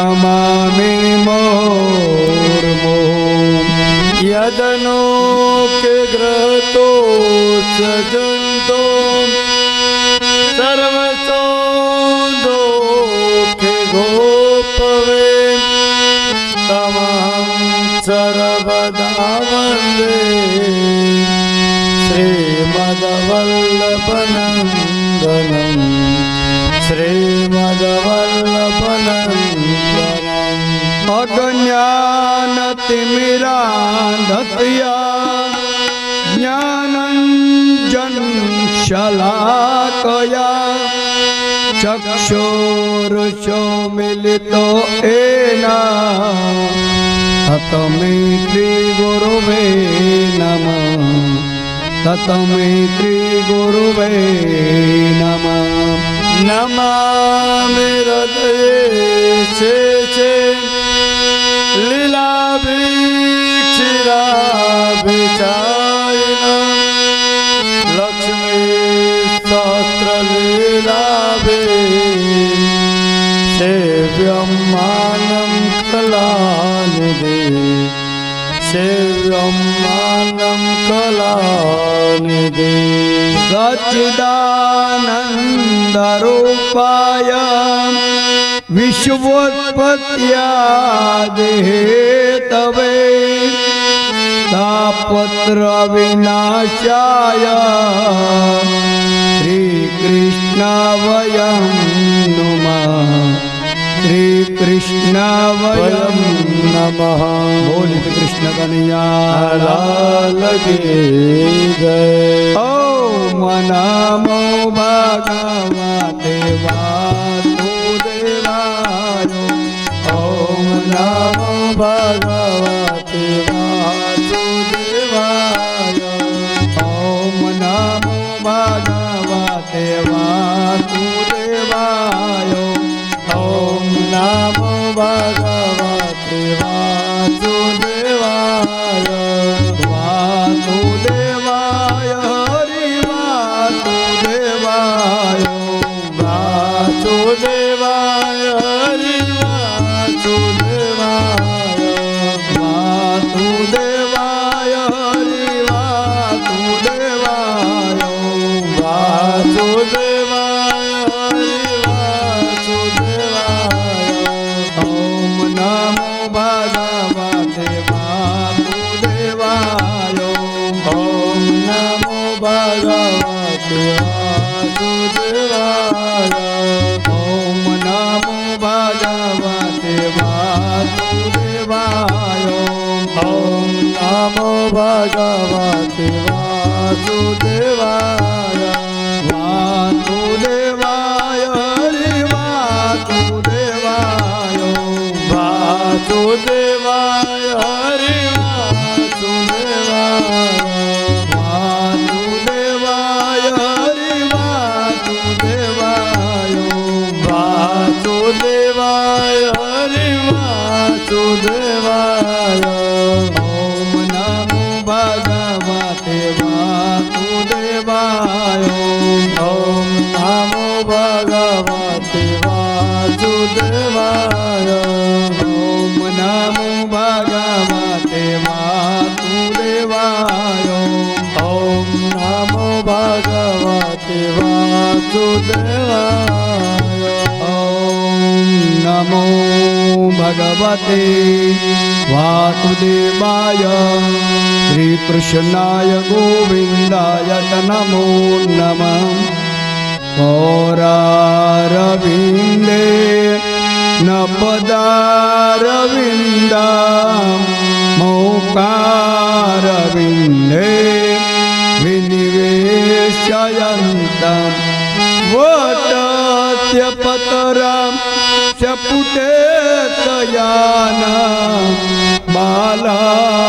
नमामि मुर्मु यदनो के ग्रहतो सजन्तो सर्वसोदो के गोपवे तमहं सर्वदा वन्दे श्रीमद्वल्लभनन्दनं श्रीमद्वल्लभनन्दनम् अज्ञानतिमिरान्धतया ज्ञानञ्जनशलाकया चक्षुरुन्मीलितो येन तस्मै श्रीगुरुवे नमः तस्मै श्रीगुरुवे नमः नमामि हृदये चे लीलाभिक्षिराभिचारिण लक्ष्मी सहस्रलीलाभि सेव्यं मानं कलानिधि सेव्यं मानं कलानिधि सच्चिदानन्दरूपाय विश्वोत्पत्त्यादिहेतवे तापत्रविनाशाय श्रीकृष्णाय नमः श्रीकृष्णाय नमः। बोल कृष्ण कन्हैया लाल की जय। ओम नमो भगवते वासुदेवाय ओम नमो भगवते वासुदेवाय ओम नमो भगवते वासुदेवाय ओम नमो भगवते वासुदेवाय वासुदेवाय हरि वासुदेवाय वासुदेवाय हरि वासुदेवाय वासुदेवाय हरि वासुदेवाय वासुदेवाय हरि वासुदेवाय ओम नमो भगवते वासुदेवाय ओम नमो भगवते वासुदेवाय ओम नमो भगवते वासुदेवाय ओम नमो भगवते वासुदेवाय वासुदेवाय हरि वासुदेवाय वासुदेवाय हरि वासुदेवाय वासुदेवाय हरि वासुदेवाय वासुदेवाय हरि वासुदेवाय ओम नमो भगवते वासुदेवाय ओम नमो भगवते वासुदेवाय ओम नमो भगवते वासुदेवाय ओम नमो भगवते वासुदेवाय ओम नमो भगवते वासुदेवाय श्रीकृष्णाय गोविन्दाय नमो नमः पौरारविन्दे न पदारविन्दं मौकारविन्दे विनिवेशयन्तं वटस्य पतरं चपुटेतयानं बालमुकुन्दं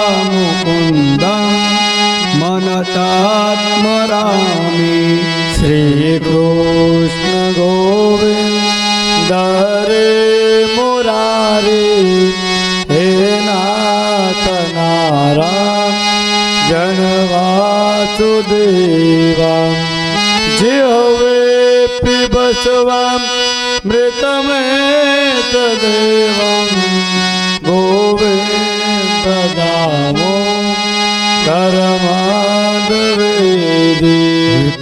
मनतात्मरामि श्रीकृष्ण गोविन्द रे मुरारी हे नाथ नारायण वासुदेवा जिह्वे पिबस्वां मृत मृतमेतदेवं गोविन्द दामो धर्मादवेदी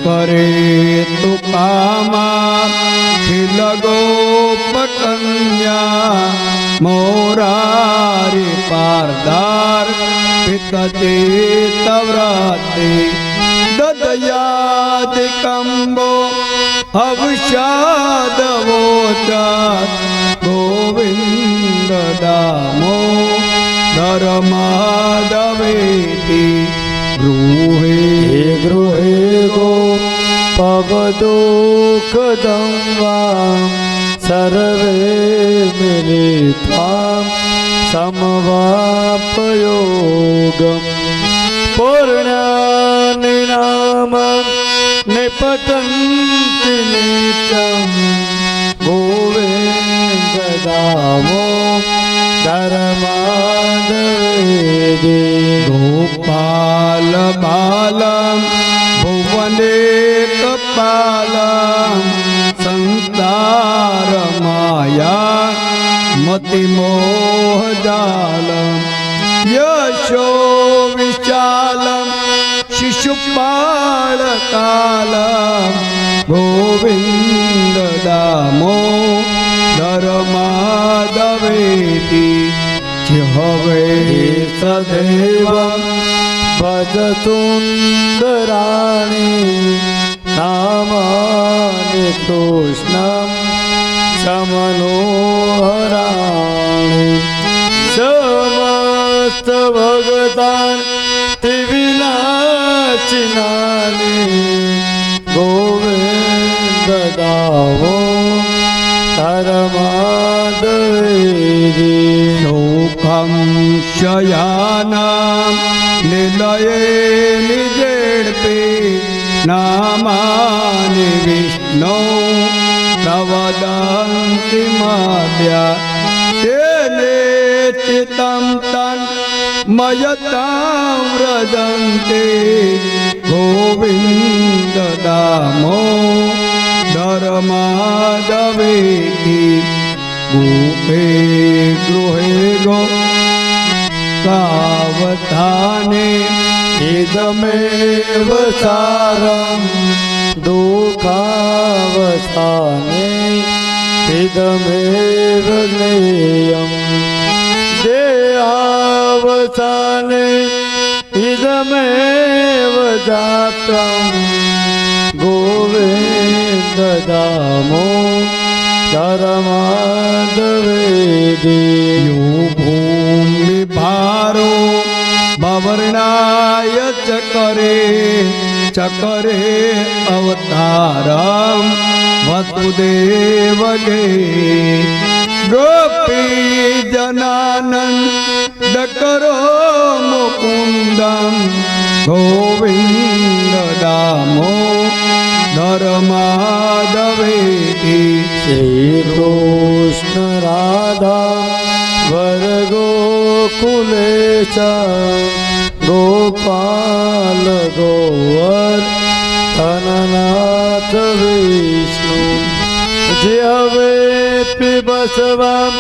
करे तु कामा खिल गोपकन्या मोरारी पारदार पितचेतव्राते ददयादिकम्बो हविषादवोचात् गोविन्द दामो धर्मादवेति गृहे गृहे गो पवदुःखदं वा सर्वे मिलित्वा समवापयोगम् पूर्णानि नाम निपतन्ति नित्यं गोविन्द दामो धर्मादवेदी गोपाल बालं भुवनेकपालं संसार माया मतिमोहजालं यशो विशालं शिशुपालकालं गोविन्द दामो धर्मादवेति जिह्वे सदैवं भजतुन्दराणि नामानि कृष्णं समनोहराणि समस्तभगतान् त्रिविलाचिनानि गोविन्द दामो धर्मादवेदी लोकं शयानां निलये निजेड्पे नामानि विष्णो प्रवदन्ति माद्या तेने चितं तन्मयतां व्रजन्ते गोविन्द दामो धर्मादवेति गूपे गृहे गो सावधाने इदमेव सारं दुःखावसाने इदमेव ज्ञेयं देहावसाने इदमेव जातं गोविन्द दामो धर्मादवेदी यो भूमि भारो भवर्णाय चकरे अवतारं वसुदेवगे गोपी जनानन्द करो मुकुन्दं गोविन्द दामो धर्मादवेति श्रीकृष्ण राधा वरगोकुलेश गोपाल गोवर्धननाथ विष्णु जिह्वे पिबस्वं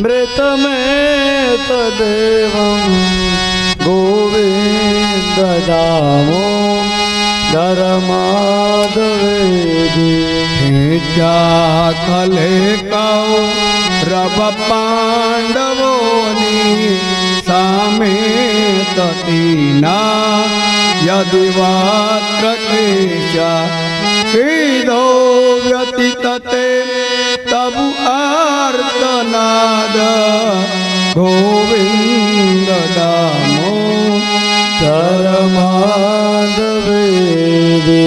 मृतमेतदेवं गोविन्द दामो धर्मादवेदी कले कौ रव पांडवोनी सामे ततीना यदि वात्र केशा कीदो व्यतितते तब आर्तनाद गोविंद दामो धर्मादवेदी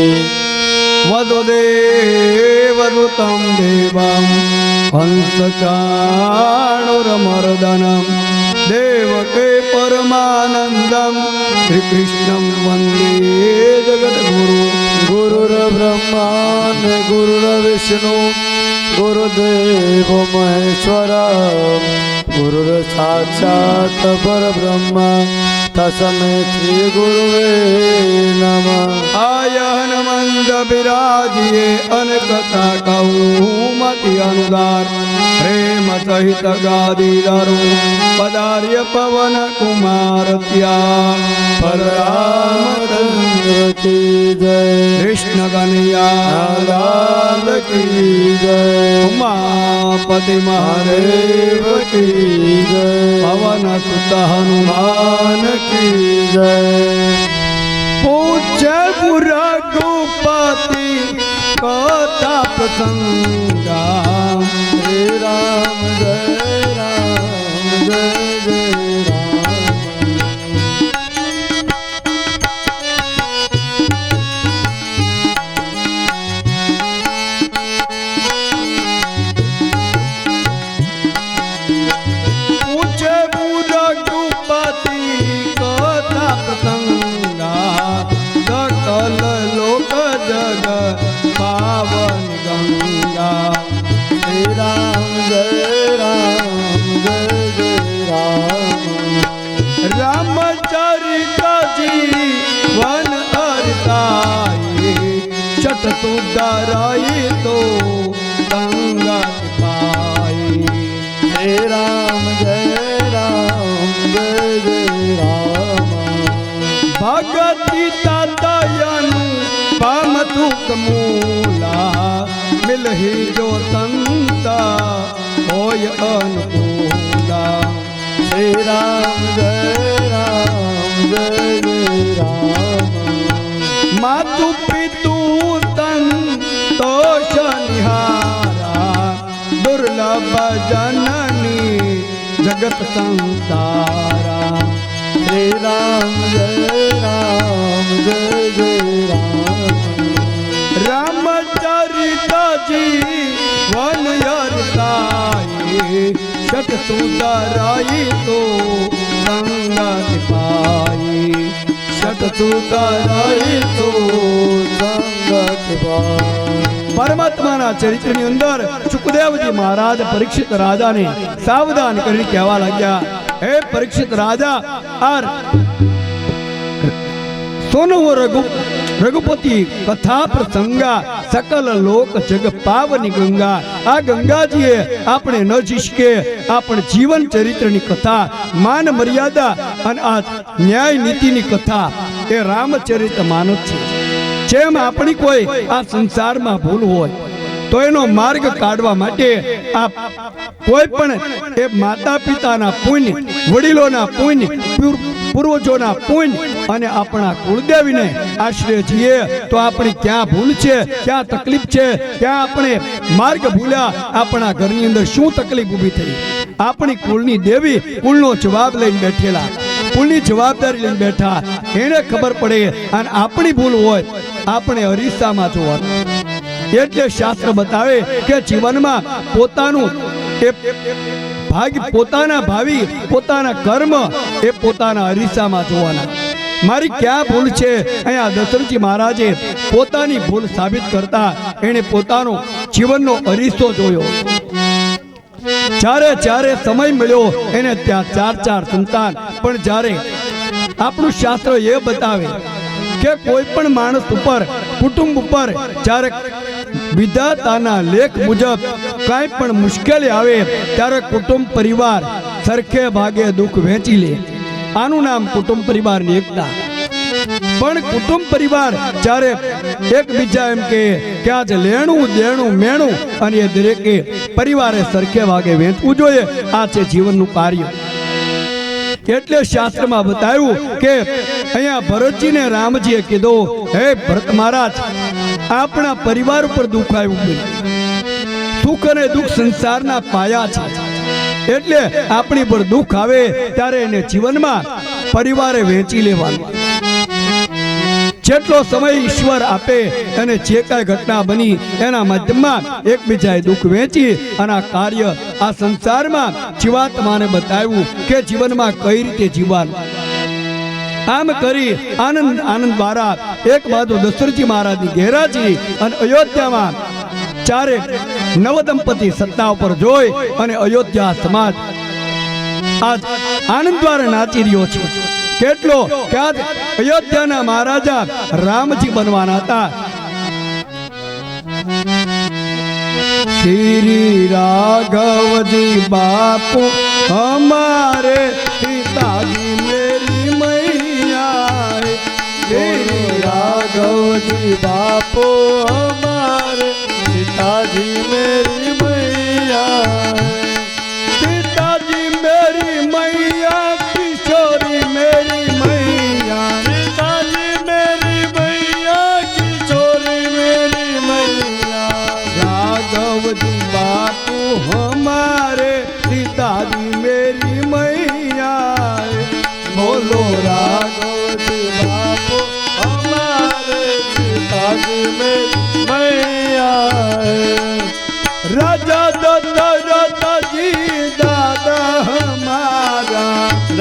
वदुदेवदूतं देवं हंसचाणुरमर्दनं देवके परमानन्दं श्रीकृष्णं वन्दे जगद्गुरु गुरुर्ब्रह्मा गुरुर्विष्णु गुरुदेव महेश्वर गुरुर्साक्षात् परब्रह्म तस्मै श्री गुरुवे नमः। आय हनुमंत विराजिए अनकथा कहूँ मति अनुदार प्रेम सहित गादीदारो पदार्य पवन कुमार त्या रामचंद्र की जय, कृष्ण कन्हैया लाल की जय, उमापति महादेव की जय, पवन सुत हनुमान की जय। पूज्य रघुपति कथा प्रसंगा श्री राम जय राम जय जय राम। पूज्य रघुपति कथा प्रसंगा सकल लोक जग पावन गंगा श्री राम जय राम जय जय राम। रामचरित जीवन हरताई छठ तू डराई तो गंगा पाई। श्री राम जय राम जय जय राम। भगति तयनु पम दुख मूला मिलहि जो संता होय अनुकूला। श्री राम जय राम। मातु पितु तन तोष निहारा दुर्लभ जननी जगत संसारा। श्री राम जय राम। रामचरित जीवन हरताई छठ तू डराई तो संगत पाई। छठ तू डराई तो संगत पाई। પરમાત્માના ચરિત્રની અંદર સુખદેવજી મહારાજ પરીક્ષિત રાજાને સાવધાન કરીને કહેવા લાગ્યા, હે પરીક્ષિત રાજા, આર સોનો રઘુપતિ કથા પ્રસંગા સકલ લોક જગ પાવની ગંગા। આ ગંગાજીએ આપણે ન જીશકે આપણે જીવન ચરિત્રની કથા માન મર્યાદા અને આ ન્યાય નીતિની કથા એ રામચરિત માનવ છે। જેમ આપણી કોઈ આ સંસારમાં ભૂલ હોય તો એનો માર્ગ કાઢવા માટે આ કોઈ પણ એ માતા પિતાના પુણ્ય, વડીલોના પુણ્ય, પૂર્વજોના પુણ્ય અને આપણા કુળદેવીને આશ્રય છીએ તો આપણી ક્યાં ભૂલ છે, ક્યાં તકલીફ છે, ક્યાં આપણે માર્ગ ભૂલ્યા, આપણા ઘરની અંદર શું તકલીફ ઊભી થઈ, આપણી કુળની દેવી કુળનો જવાબ લઈને બેઠેલા, કુળની જવાબદારી લઈને બેઠા, એને ખબર પડે અને આપણી ભૂલ હોય આપણે અરીસામાં જોવાનું। એટલે શાસ્ત્ર બતાવે કે જીવનમાં પોતાનું એ ભાગ્ય, પોતાના ભાવિ, પોતાના કર્મ એ પોતાના અરીસામાં જોવાના। મારી ક્યાં ભૂલ છે, અહીંયા દશરથજી મહારાજે પોતાની ભૂલ સાબિત કરતા એને પોતાનો જીવનનો અરીસો જોયો। જ્યારે સમય મળ્યો એને ત્યાં ચાર સંતાન, પણ જ્યારે આપણું શાસ્ત્ર એ બતાવે કે કોઈ પણ માણસ ઉપર, કુટુંબ ઉપર જ્યારે વિધાતાના લેખ મુજબ કાંઈ પણ મુશ્કેલી આવે ત્યારે કુટુંબ પરિવાર સરખે ભાગે દુઃખ વહેંચી લે। આનું નામ કુટુંબ પરિવારની એકતા। પણ કુટુંબ પરિવાર જ્યારે એકબીજા એમ કે આજ લેણું દેણું મેણું અને એ દરેકે પરિવારે સરખે ભાગે વહેંચવું જોઈએ। આ છે જીવનનું કાર્ય। એટલે શાસ્ત્રમાં બતાવ્યું કે અહીંયા ભરતજીને રામજીએ કીધું, હે ભરત મહારાજ, આપણા પરિવાર ઉપર દુઃખ આવ્યું, સુખ અને દુઃખ સંસારના પાયા છે। એટલે આપણી પર દુઃખ આવે ત્યારે એને જીવનમાં પરિવારે વહેંચી લેવાનું। જેટલો સમય ઈશ્વર આપે અને જે કાંઈ ઘટના બની એના માધ્યમમાં એકબીજાએ દુઃખ વહેંચી અને આ કાર્ય આ સંસારમાં જીવાત્માને બતાવ્યું કે જીવનમાં કઈ રીતે જીવવાનું। આમ કરી આનંદ દ્વારા એક બાજુ દશરથજી મહારાજની ગેરાજી અને અયોધ્યામાં ચારે નવદંપતિ સત્તા ઉપર જોઈ અને અયોધ્યા સમાજ આજ આનંદ દ્વારા નાચી રહ્યો છે. કેટલો કે આજ અયોધ્યાના મહારાજા રામજી બનવાના હતા. श्री राघव जी बापू हमारे पिताजी मेरी मैया. श्री राघव जी बापू हमारे पिताजी मेरी मैया. पिताजी मेरी मैया किशोरी मेरी मैया. पिताजी मेरी मैया किशोरी मेरी मैया. राघव जी बापू हमारे पिताजी मेरी मैया. बोलो राघव जी बापू हमारे पिताजी मेरी मैया. राजा दशरथ जी दादा हमारा.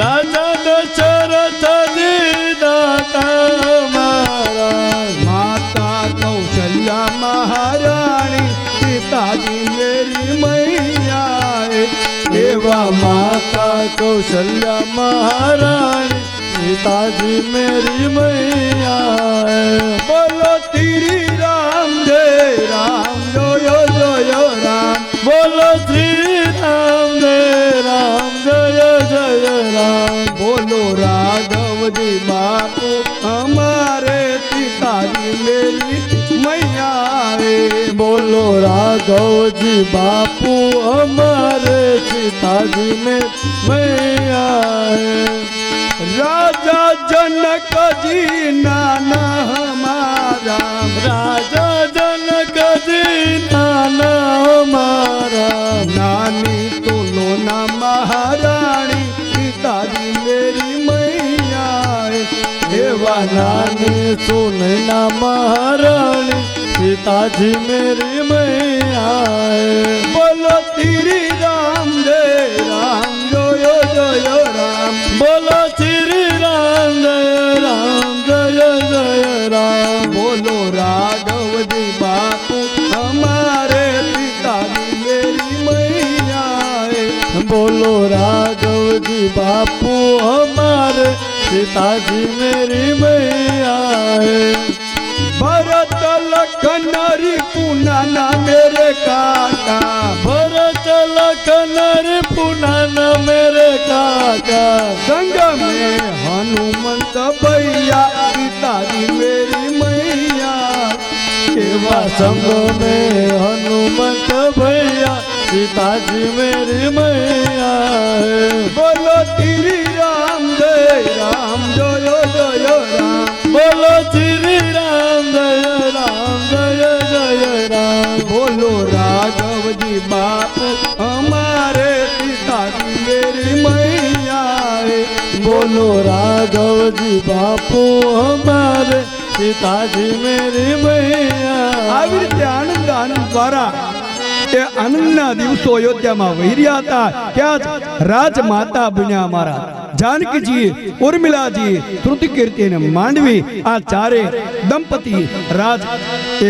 राजा दशरथ जी दाता हमारा. माता कौशल्या महारानी पिताजी मेरी मैया. एवा माता कौशल्या महारानी पिताजी मेरी मैया. बोलो श्री राम जय राम जय जय राम. बोलो श्री राम जय राम जय जय राम. बोलो राघव जी बापू हमारे पिताजी मेरी मैया. बोलो राघव जी बापू हमारे पिताजी में मैया. राजा जनक जी नाना हमारा. राजा जनक जी नाना हमारा. नानी तुलोना महारानी पिताजी मेरी मैया. एवा नानी सुनना महारानी पिताजी मेरी मैया. बोलो श्री राम जय राम जय जय राम. बोलो श्री राम जय राम जय जय राम. बोलो राघव जी बापू हमारे पिताजी मेरी मैया. बोलो राघव जी बापू हमारे पिताजी मेरी मैया. भरत लखन पुनाना मेरे काका. भरत लखन पुनाना मेरे काका. संग में हनुमंत भैया पिताजी मेरी मैया. एवा संग में हनुमंत भैया पिताजी मेरी मैया. बोलो श्री राम जय राम जय जय राम. बोलो श्री राम जय राम जय जय राम. बोलो राघव जी बापू हमारे पिताजी मेरी मैया. बोलो राघव जी बापू हमारे पिताजी मेरी मैया. આવી રીતે આનંદ આનંદ દ્વારા એ આનંદના દિવસો અયોધ્યામાં વહી રહ્યા હતા. ત્યાં જ રાજમાતા બન્યા અમારા જાનકીજી, ઉર્મિલાજી, શ્રુતિકીર્તિ અને માંડવી, આ ચારે દંપતી રાજ એ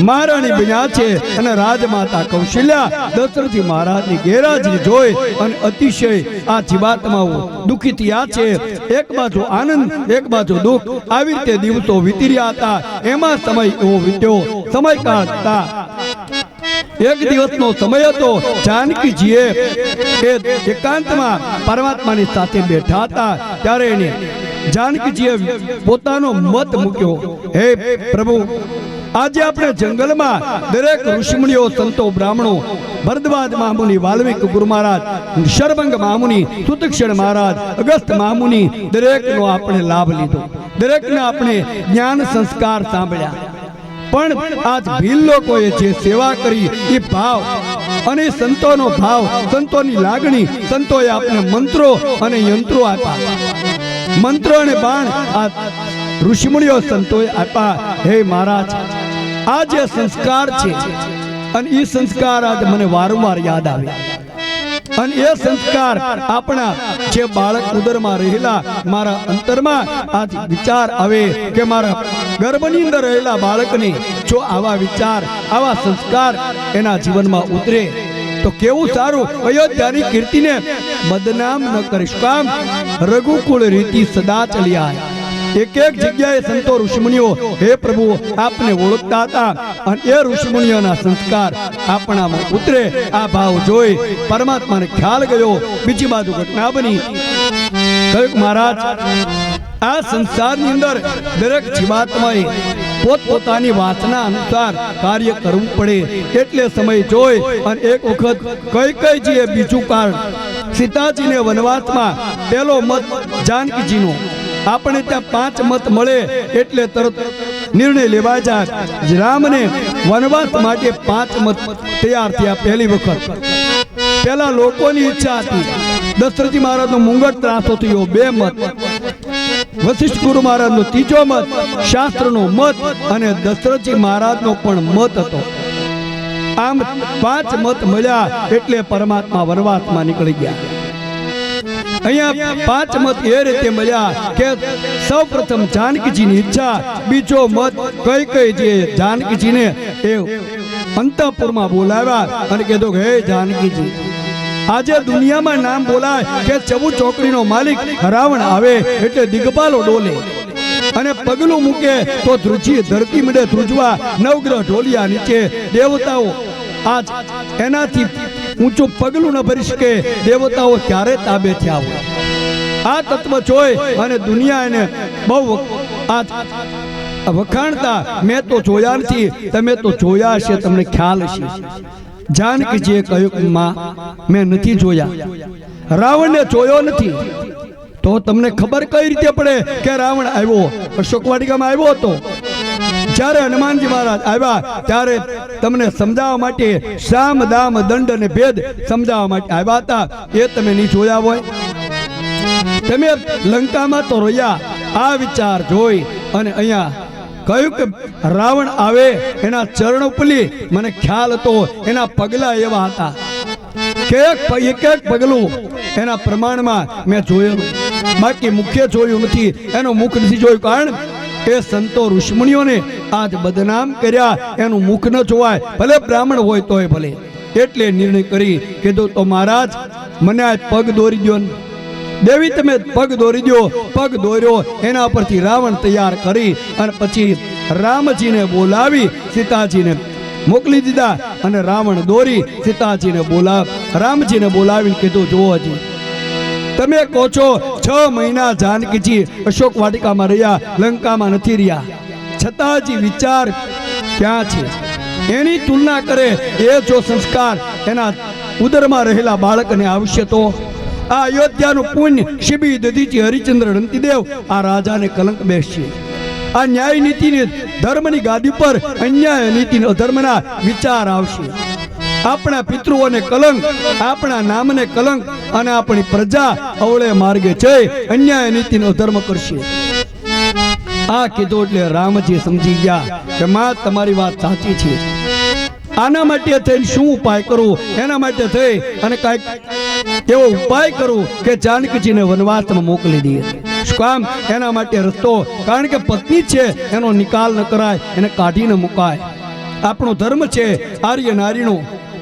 મહારાણી બન્યા છે. અને રાજમાતા કૌશલ્યા દશરથજી મહારાજની ગેરહાજરી જોઈ અને અતિશય આ જીવાત્માઓ દુઃખી થયા છે. એક બાજુ આનંદ, એક બાજુ દુઃખ, આવી રીતે દિવસો વીતી રહ્યા હતા. એમાં સમય એવો વીત્યો, સમયકાળ હતા. એક દિવસનો સમય હતો. જાનકીજીએ એકાંતમાં પરમાત્માની સાથે બેઠા હતા. ત્યારે એને જાનકીજીએ પોતાનો મત મૂક્યો, હે પ્રભુ, આજે આપણે જંગલમાં દરેક ઋષિમુનિઓ, સંતો, બ્રાહ્મણો, ભરદ્વાજ મહામુનિ, વાલ્મીક ગુરુ મહારાજ, શરભંગ મહામુનિ, સુતક્ષણ મહારાજ, અગસ્ત મહામુનિ, દરેકનો આપણે લાભ લીધો, દરેકને આપણે જ્ઞાન સંસ્કાર સાંભળ્યા. પણ આજ ભીલ લોકોએ જે સેવા કરી એ ભાવ અને સંતોનો ભાવ, સંતોની લાગણી, સંતોએ આપણે મંત્રો અને યંત્રો આપ્યા, મંત્રો અને બાણ આ ઋષિમુનિઓ સંતોએ આપ્યા. હે મહારાજ, આ જે સંસ્કાર છે અને એ સંસ્કાર આજ મને વારંવાર યાદ આવે. અને એ સંસ્કાર આપણા જે બાળક ઉદરમાં રહેલા મારા અંતરમાં આજ વિચાર આવે કે મારા ગર્ભની અંદર રહેલા બાળકને જો આવા વિચાર આવા સંસ્કાર એના જીવનમાં ઉતરે તો કેવું સારું. અયોધ્યાની કીર્તિને બદનામ ન કરીશ. કામ રઘુકુળ રીતિ સદા ચલ્યા. એક એક જગ્યાએ સંતો ઋષિમુનિઓ હે પ્રભુ આપને ઓળખતા હતા અને એ ઋષિમુનિઓના સંસ્કાર આપણામાં ઉતરે. આ ભાવ જોઈ પરમાત્માને ખ્યાલ ગયો. બીજી બાજુ ઘટના બની. કહ્યું મહારાજ આ સંસારની અંદર દરેક જીવાત્માએ પોતપોતાની વાસના અનુસાર કાર્ય કરવું પડે. એટલે સમય જોઈ અને એક વખત કૈકેયીજીએ બીજું કારણ સીતાજીને વનવાસમાં પહેલો મત જાનકીજીનો. આપણે ત્યાં 5 મત મળે એટલે તરત નિર્ણય લેવા જાય. રામને વનવાસ માટે 5 મત તૈયાર થયા. પહેલી વખત પેલા લોકોની ઈચ્છા હતી. દશરથજી મહારાજનો મુંગટ ત્રાસો થયો 2 મત. વશિષ્ઠ ગુરુ મહારાજનો 3જો મત, શાસ્ત્રનો મત અને દશરથજી મહારાજનો પણ મત હતો. આમ 5 મત મળ્યા એટલે પરમાત્મા વનવાસમાં નીકળી ગયા. અહીંયા 5 મત એ રીતે મળ્યા કે સૌ પ્રથમ જાનકીજીની ઈચ્છા, બીજો મત કૈકેયીજીએ જાનકીજીને એ અંતઃપુરમાં બોલાવ્યા અને કીધું હે જાનકીજી, આજે દુનિયામાં નામ બોલાય કે 14 ચોકડીનો માલિક રાવણ આવે એટલે દિગ્પાલો ડોલે અને પગલું મૂકે તો ધરતી મળે ધ્રુજવા. નવગ્રહ ઢોલિયા નીચે. દેવતાઓ આજ એનાથી ઊંચું પગલું ન ભરી શકે. દેવતાઓ ક્યારે તાબે થયા હોય. આ તત્વ જોઈ અને દુનિયા એને બહુ આજ વખાણતા. મેં તો જોયા નથી, તમે તો જોયા હશે, તમને ખ્યાલ હશે. જાનકીજીએ કહ્યું માં મેં નથી જોયા, રાવણને જોયો નથી. તો તમને ખબર કઈ રીતે પડે કે રાવણ આવ્યો? અશોક વાટિકામાં આવ્યો હતો. જ્યારે હનુમાનજી મહારાજ આવ્યા ત્યારે તમને સમજાવવા માટે સામ દામ દંડ અને ભેદ સમજાવવા માટે આવ્યા હતા. એ તમે નહીં જોયા હોય. તમે લંકામાં તો રહ્યા. આ વિચાર જોઈ અને અહીંયા કહ્યું કે રાવણ આવે એના ચરણ ઉપલી મને ખ્યાલ હતો. એના પગલા એવા હતા કે એક એક પગલું એના પ્રમાણમાં મેં જોયેલું. બાકી મુખ્ય જોયું નથી, એનો મુખ નથી જોયું. કારણ એ સંતો ઋષિમુનિઓને આજ બદનામ કર્યા. એનું મુખ ન જોવાય, ભલે બ્રાહ્મણ હોય તોય ભલે. એટલે નિર્ણય કરી કીધું તો મહારાજ મને આ પગ દોરી દો. દેવી તમે પગ દોરી દો. પગ દોર્યો. એના પરથી રાવણ તૈયાર કરી અને પછી રામજીને બોલાવી સીતાજીને મોકલી દીધા. અને રાવણ દોરી સીતાજીને રામજીને બોલાવીને કીધું જુઓ હજી તમે કહો છો 6 મહિના જાનકીજી અશોક વાટિકામાં રહ્યા, લંકામાં નથી રહ્યા, છતાં હજી વિચાર ક્યાં છે? એની તુલના કરે એ જો સંસ્કાર એના ઉદરમાં રહેલા બાળકને આવશે તો આ અયોધ્યાનું પુણ્ય શિબી દધીજી હરિચંદ્ર રંતીદેવ આ રાજાને કલંક બેસશે. આ ન્યાય નીતિની ધર્મની ગાદી પર અન્યાય નીતિ અધર્મના વિચાર આવશે. આપણા પિતૃઓને કલંક, આપણા નામને કલંક અને આપણી પ્રજા અવળે માર્ગે છે અન્યાય નીતિનો અધર્મ કરશે. આ કીધું એટલે રામજી સમજી ગયા કે માં તમારી વાત સાચી છે. આના માટે થઈને શું ઉપાય કરું? એના માટે થઈ અને કાંઈક એવો ઉપાય કરું કે જાનકીજીને વનવાસમાં મોકલી દઈએ. શું કામ? એના માટે રસ્તો, કારણ કે પત્ની છે એનો નિકાલ ન કરાય, એને કાઢીને મુકાય. આપણો ધર્મ છે આર્ય નારીનો.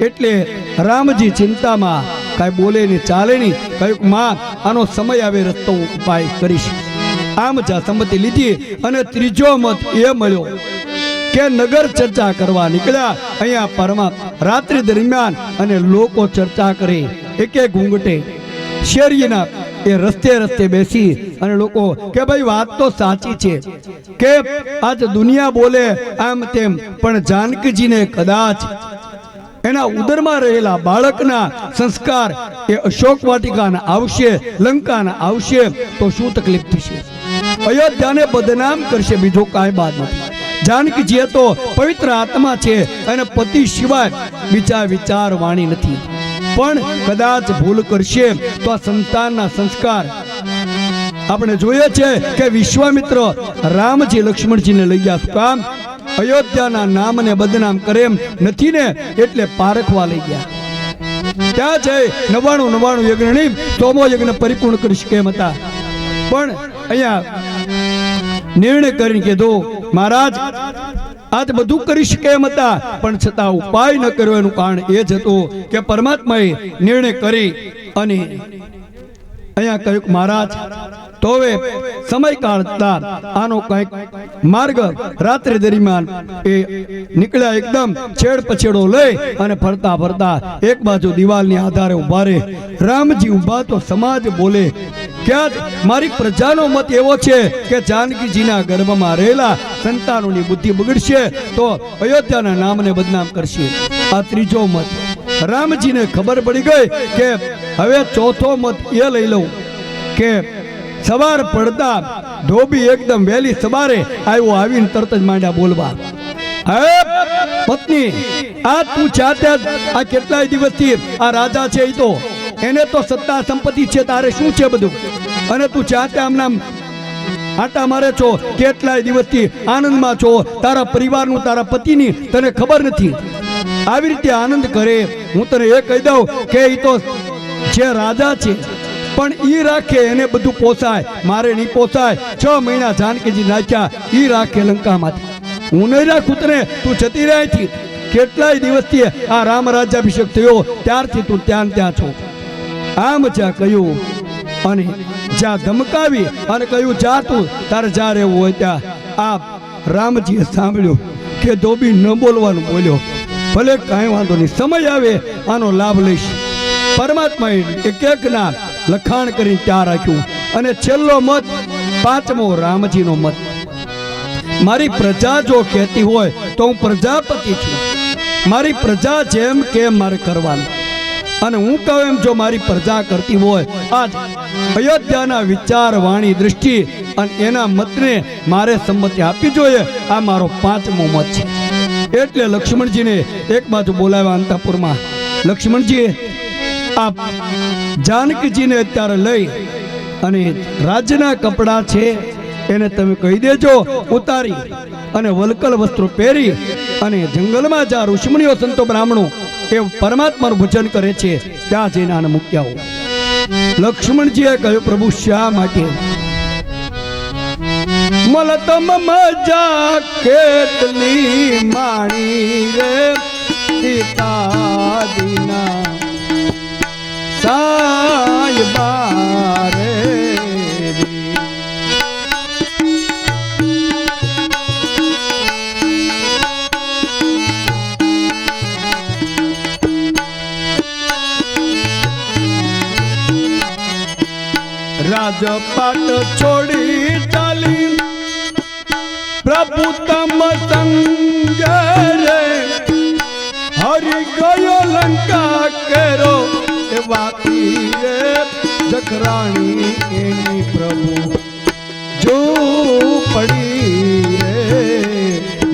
એટલે રામજી ચિંતામાં કાંઈ બોલે નહીં, ચાલે નહીં. કહ્યું માં આનો સમય આવે રસ્તો ઉપાય કરીશ. આમ જા સંમતિ લીધી અને 3જો મત એ મળ્યો કે નગર ચર્ચા કરવા નીકળ્યા. અહીંયા રાત્રિ દરમિયાન અને લોકો ચર્ચા કરે એક એક ઘૂંઘટે શેરીના એ રસ્તે બેસી અને લોકો કે ભાઈ વાત તો સાચી છે કે આજ દુનિયા બોલે આમ તેમ, પણ જાનકીજીને કદાચ એના ઉદરમાં રહેલા બાળકના સંસ્કાર એ અશોક વાટિકાના આવશે, લંકાના આવશે તો શું તકલીફ થશે? અયોધ્યાને બદનામ કરશે, બીજો કાંઈ બાદ નથી. જાનકીજી તો પવિત્ર આત્મા છે અને પતિ સિવાય બીજા વિચાર વાણી નથી. પણ કદાચ ભૂલ કરશે તો આ સંતાનના સંસ્કાર આપણે જોઈએ છે કે વિશ્વામિત્ર રામજી લક્ષ્મણજીને લઈ ગયા. કામ અયોધ્યાના નામને બદનામ કરે એમ નથી ને, એટલે પારખવા લઈ ગયા. ત્યાં જઈ 99 યજ્ઞ નહીં 100મો યજ્ઞ પરિપૂર્ણ કરી શકે એમ હતા. પણ અહીંયા નિર્ણય કરીને કીધું મહારાજ આજ બધું કરી શકે એમ હતા, પણ છતાં ઉપાય ન કર્યો. એનું કારણ એ જ હતું કે પરમાત્માએ નિર્ણય કરી અને અહીંયા કહ્યું મહારાજ તો હવે સમયકાળ હતા, આનો કંઈક માર્ગ રાત્રિ દરમિયાન એ નીકળ્યા એકદમ છેડ પછેડો લઈ અને ફરતા ફરતા એક બાજુ દિવાલની આધારે ઉભા રહે. રામજી ઉભા તો સમાજ બોલે કે આજ મારી પ્રજાનો મત એવો છે કે જાનકીજીના ગર્ભમાં રહેલા સંતાનોની બુદ્ધિ બગડશે તો અયોધ્યાના નામને બદનામ કરશે. આ ત્રીજો મત. રામજીને ખબર પડી ગઈ કે હવે ચોથો મત એ લઈ લઉં કે સવાર પડતા ધોબી એકદમ વહેલી સવારે આવ્યો, આવીને તરત જ માંડ્યા બોલવા, હે પત્ની, આ તું જાતે આ કેટલાય દિવસથી આ રાજા છે, એ તો એને તો સત્તા સંપત્તિ છે, તારે શું છે બધું, અને તું જાતે આમ નામ આટા મારે છો, કેટલાય દિવસથી આનંદમાં છો, તારા પરિવારનું તારા પતિની તને ખબર નથી. આવી રીતે આનંદ કરે. હું તને એ કહી દઉં કે એ તો જે રાજા છે પણ ઈ રાખે એને બધું પોસાય, મારે નહીં પોસાય. 6 મહિના જાનકીજી નાખ્યા, ઈ રાખે લંકામાંથી, હું નહીં રાખું તને, તું જતી રહે છે. કેટલાય દિવસથી આ રામ રાજ્યાભિષેક થયો ત્યારથી તું ત્યાં છો. આમ જ્યાં કહ્યું અને જ્યાં ધમકાવી અને કહ્યું જા તું તારે જા રહેવું હોય ત્યાં, આ રામજીએ સાંભળ્યું કે ધોબી ન બોલવાનું બોલ્યો, ભલે કાંઈ વાંધો નહીં, સમય આવે આનો લાભ લઈશ. પરમાત્માએ એક એક ના લખાણ કરીને ત્યાં રાખ્યું. અને છેલ્લો મત પાંચમો રામજીનો મત. મારી પ્રજા જો કહેતી હોય તો હું પ્રજાપતિ છું, મારી પ્રજા જેમ કે મારે કરવાનું, અને હું કહું એમ જો મારી પ્રજા કરતી હોય. આજ અયોધ્યાના વિચાર વાણી દ્રષ્ટિ અને એના મતને મારે સંમતિ આપવી જોઈએ. આ મારો પાંચમો મત છે. એટલે લક્ષ્મણજીને એક બાજુ બોલાવ્યા અંતઃપુરમાં. લક્ષ્મણજી આપ જાનકીજીને અત્યારે લઈ અને રાજના કપડાં છે એને તમે કહી દેજો ઉતારી અને વલકલ વસ્ત્રો પહેરી અને જંગલમાં જ્યાં ઋષિમુનિઓ સંતો બ્રાહ્મણો એ પરમાત્માનું ભજન કરે છે ત્યાં જઈને આને મૂક્યા હો. લક્ષ્મણજીએ કહ્યું પ્રભુ શા માટે? મલતમ મજા કેટલી માણી રે સીતાજીના સાયબા રે. રાજપાટ છોડી ચાલી પ્રભુ તમ સંગ રે, હરી ગયો લંકા કેરો એ વાતી રે, જખરાણી એની પ્રભુ જો પડી રે.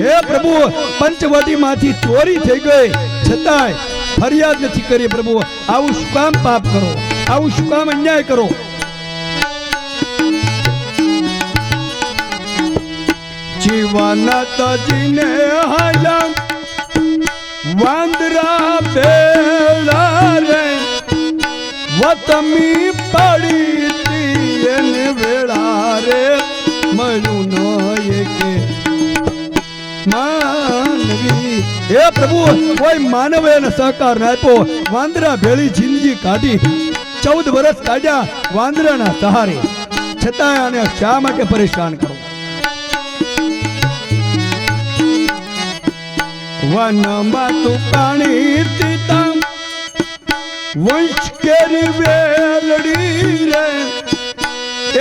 હે પ્રભુ, પંચવટીમાંથી ચોરી થઈ ગઈ છતાંય ફરિયાદ નથી કરી. પ્રભુ આવું શું કામ પાપ કરો, આવું શું કામ અન્યાય કરો? જીવન તજીને હાલા વાંદરા બેડા રે, વતમી પડી તી એને વેળા રે, મળ્યું ન એકે માનવી. હે પ્રભુ, કોઈ માનવે એને સહકાર ન આપ્યો, વાંદરા ભેળી જિંદગી કાઢી, 14 વર્ષ કાઢ્યા વાંદરાના સહારે, છતાંય આને શા માટે પરેશાન કરો? વનમાં તું પાણી પીતા વંશ કેરી વેલડી રે,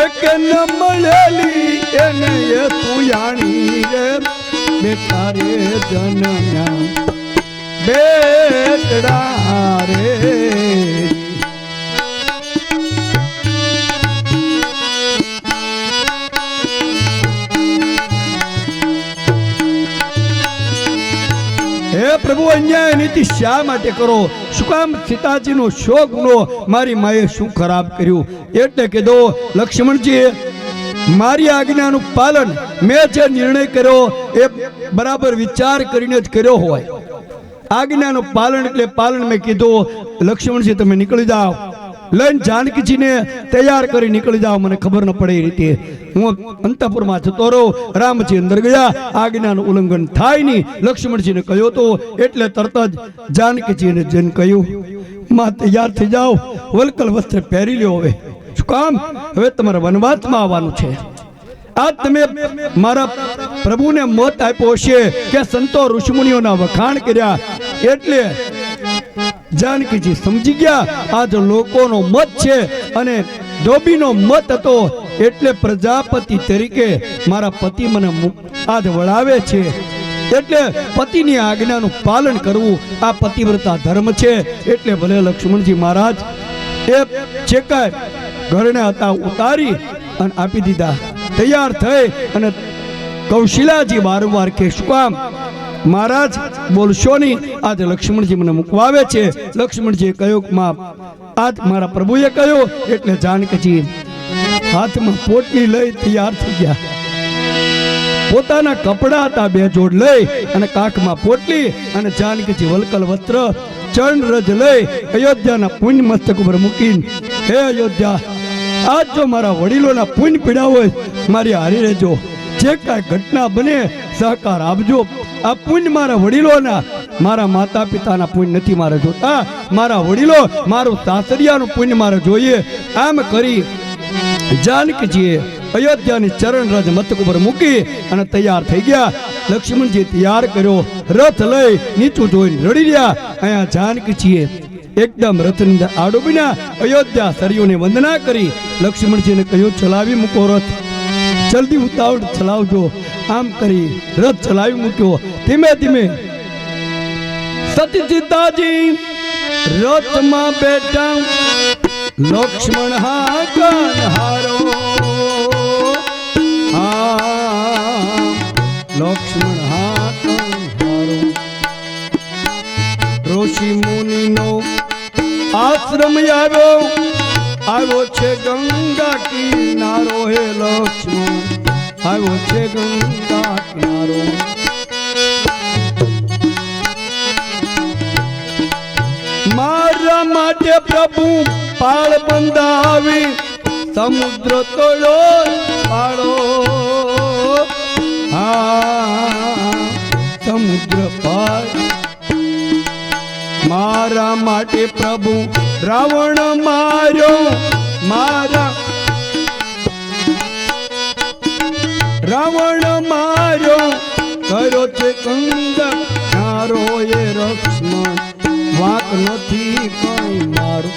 એક ન મળેલી એને એ તું જાણી રે, બેટા રે જનના બેટડા રે. હે પ્રભુ, અન્યાય નીતિ શા માટે કરો? શું કામ સીતાજીનો શો ગુનો મારી માએ શું ખરાબ કર્યું? એટલે કીધો લક્ષ્મણજી, મારી આજ્ઞાનું પાલન મેં જે નિર્ણય કર્યો એ બરાબર વિચાર કરીને જ કર્યો હોય. આજ્ઞાનું પાલન એટલે પાલન મેં કીધું લક્ષ્મણજી તમે નીકળી જાઓ, લઈને જાનકીજીને તૈયાર કરી નીકળી જાઓ, મને ખબર ન પડે એ રીતે હું અંતઃપુરમાં જતો રહું. રામજી અંદર ગયા, આજ્ઞાનું ઉલ્લંઘન થાય નહીં લક્ષ્મણજીને કહ્યું તો એટલે તરત જ જાનકીજીને જઈને કહ્યું, માં તૈયાર થઈ જાઓ, વલકલ વસ્ત્ર પહેરી લ્યો. હવે શું કામ? હવે તમારે વનવાસમાં આવવાનું છે. આજ તમે મારા પ્રભુને મત આપ્યો છે કે સંતો ઋષિમુનિઓના વખાણ કર્યા, એટલે જાનકીજી સમજી ગયા આજ લોકોનો મત છે અને ધોબીનો મત હતો, એટલે પ્રજાપતિ તરીકે મારા પતિ મને આજ વળાવે છે, એટલે પતિની આજ્ઞાનું પાલન કરવું આ પતિવ્રતા ધર્મ છે. એટલે ભલે લક્ષ્મણજી મહારાજ એ ચેકાય ઘરને હતા ઉતારી અને આપી દીધા. તૈયાર થઈ અને કૌશિલાજી વારંવાર કે શું કામ મહારાજ બોલશો નહીં, આજે લક્ષ્મણજી મને મૂકવાવે છે. લક્ષ્મણજીએ કહ્યું કે માં આજ મારા પ્રભુએ કહ્યું, એટલે જાનકીજી હાથમાં પોટલી લઈ તૈયાર થઈ ગયા. પોતાના કપડા હતા બે જોડ લઈ અને કાખમાં પોટલી અને જાનકીજી વલકલ વસ્ત્ર ચરણ રજ લઈ અયોધ્યાના પુણ્ય મસ્તક ઉપર મૂકીને, હે અયોધ્યા, આજ જો મારા વડીલોના પુણ્ય પીડા હોય મારી હારી રહેજો, જે કાંઈ ઘટના બને સહકાર આપજો. આ પુણ્ય મારા વડીલોના, મારા માતા પિતાના પુણ્ય નથી મારે જોતા, મારા વડીલો મારું સાસરિયાનું પુણ્ય મારે જોઈએ. આમ કરી જાનકીજીએ અયોધ્યાની ચરણ રજ મસ્તક ઉપર મૂકી અને તૈયાર થઈ ગયા. લક્ષ્મણજી તૈયાર કર્યો, રથ લઈ નીચું જોઈને રડી રહ્યા. અહીંયા જાનકીજીએ એકદમ રથની અંદર આડો બન્યા, અયોધ્યા સરયુને વંદના કરી લક્ષ્મણજીને કહ્યું, ચલાવી મૂકો રથ, જલ્દી ઉતાવળ ચલાવજો. આમ કરી રથ ચલાવી મૂક્યો. ધીમે ધીમે સતીસીતાજી રથમાં બેઠા, લક્ષ્મણ હાકન હારો, લક્ષ્મણ હાકન હારો. ઋષિ મુનિનો આશ્રમ આવ્યો છે ગંગા કિનારો, હે લક્ષ્મણ આવ્યો છે ગંગા કિનારો. મારા માટે પ્રભુ પાળ બંધાવી સમુદ્ર તોડો પાડો, સમુદ્ર પાર. મારા માટે પ્રભુ રાવણ માર્યો, મારા રાવણ માર્યો, કર્યો છે ગંગા કિનારો, એ લક્ષ્મણ વાંક નથી કઈ મારો,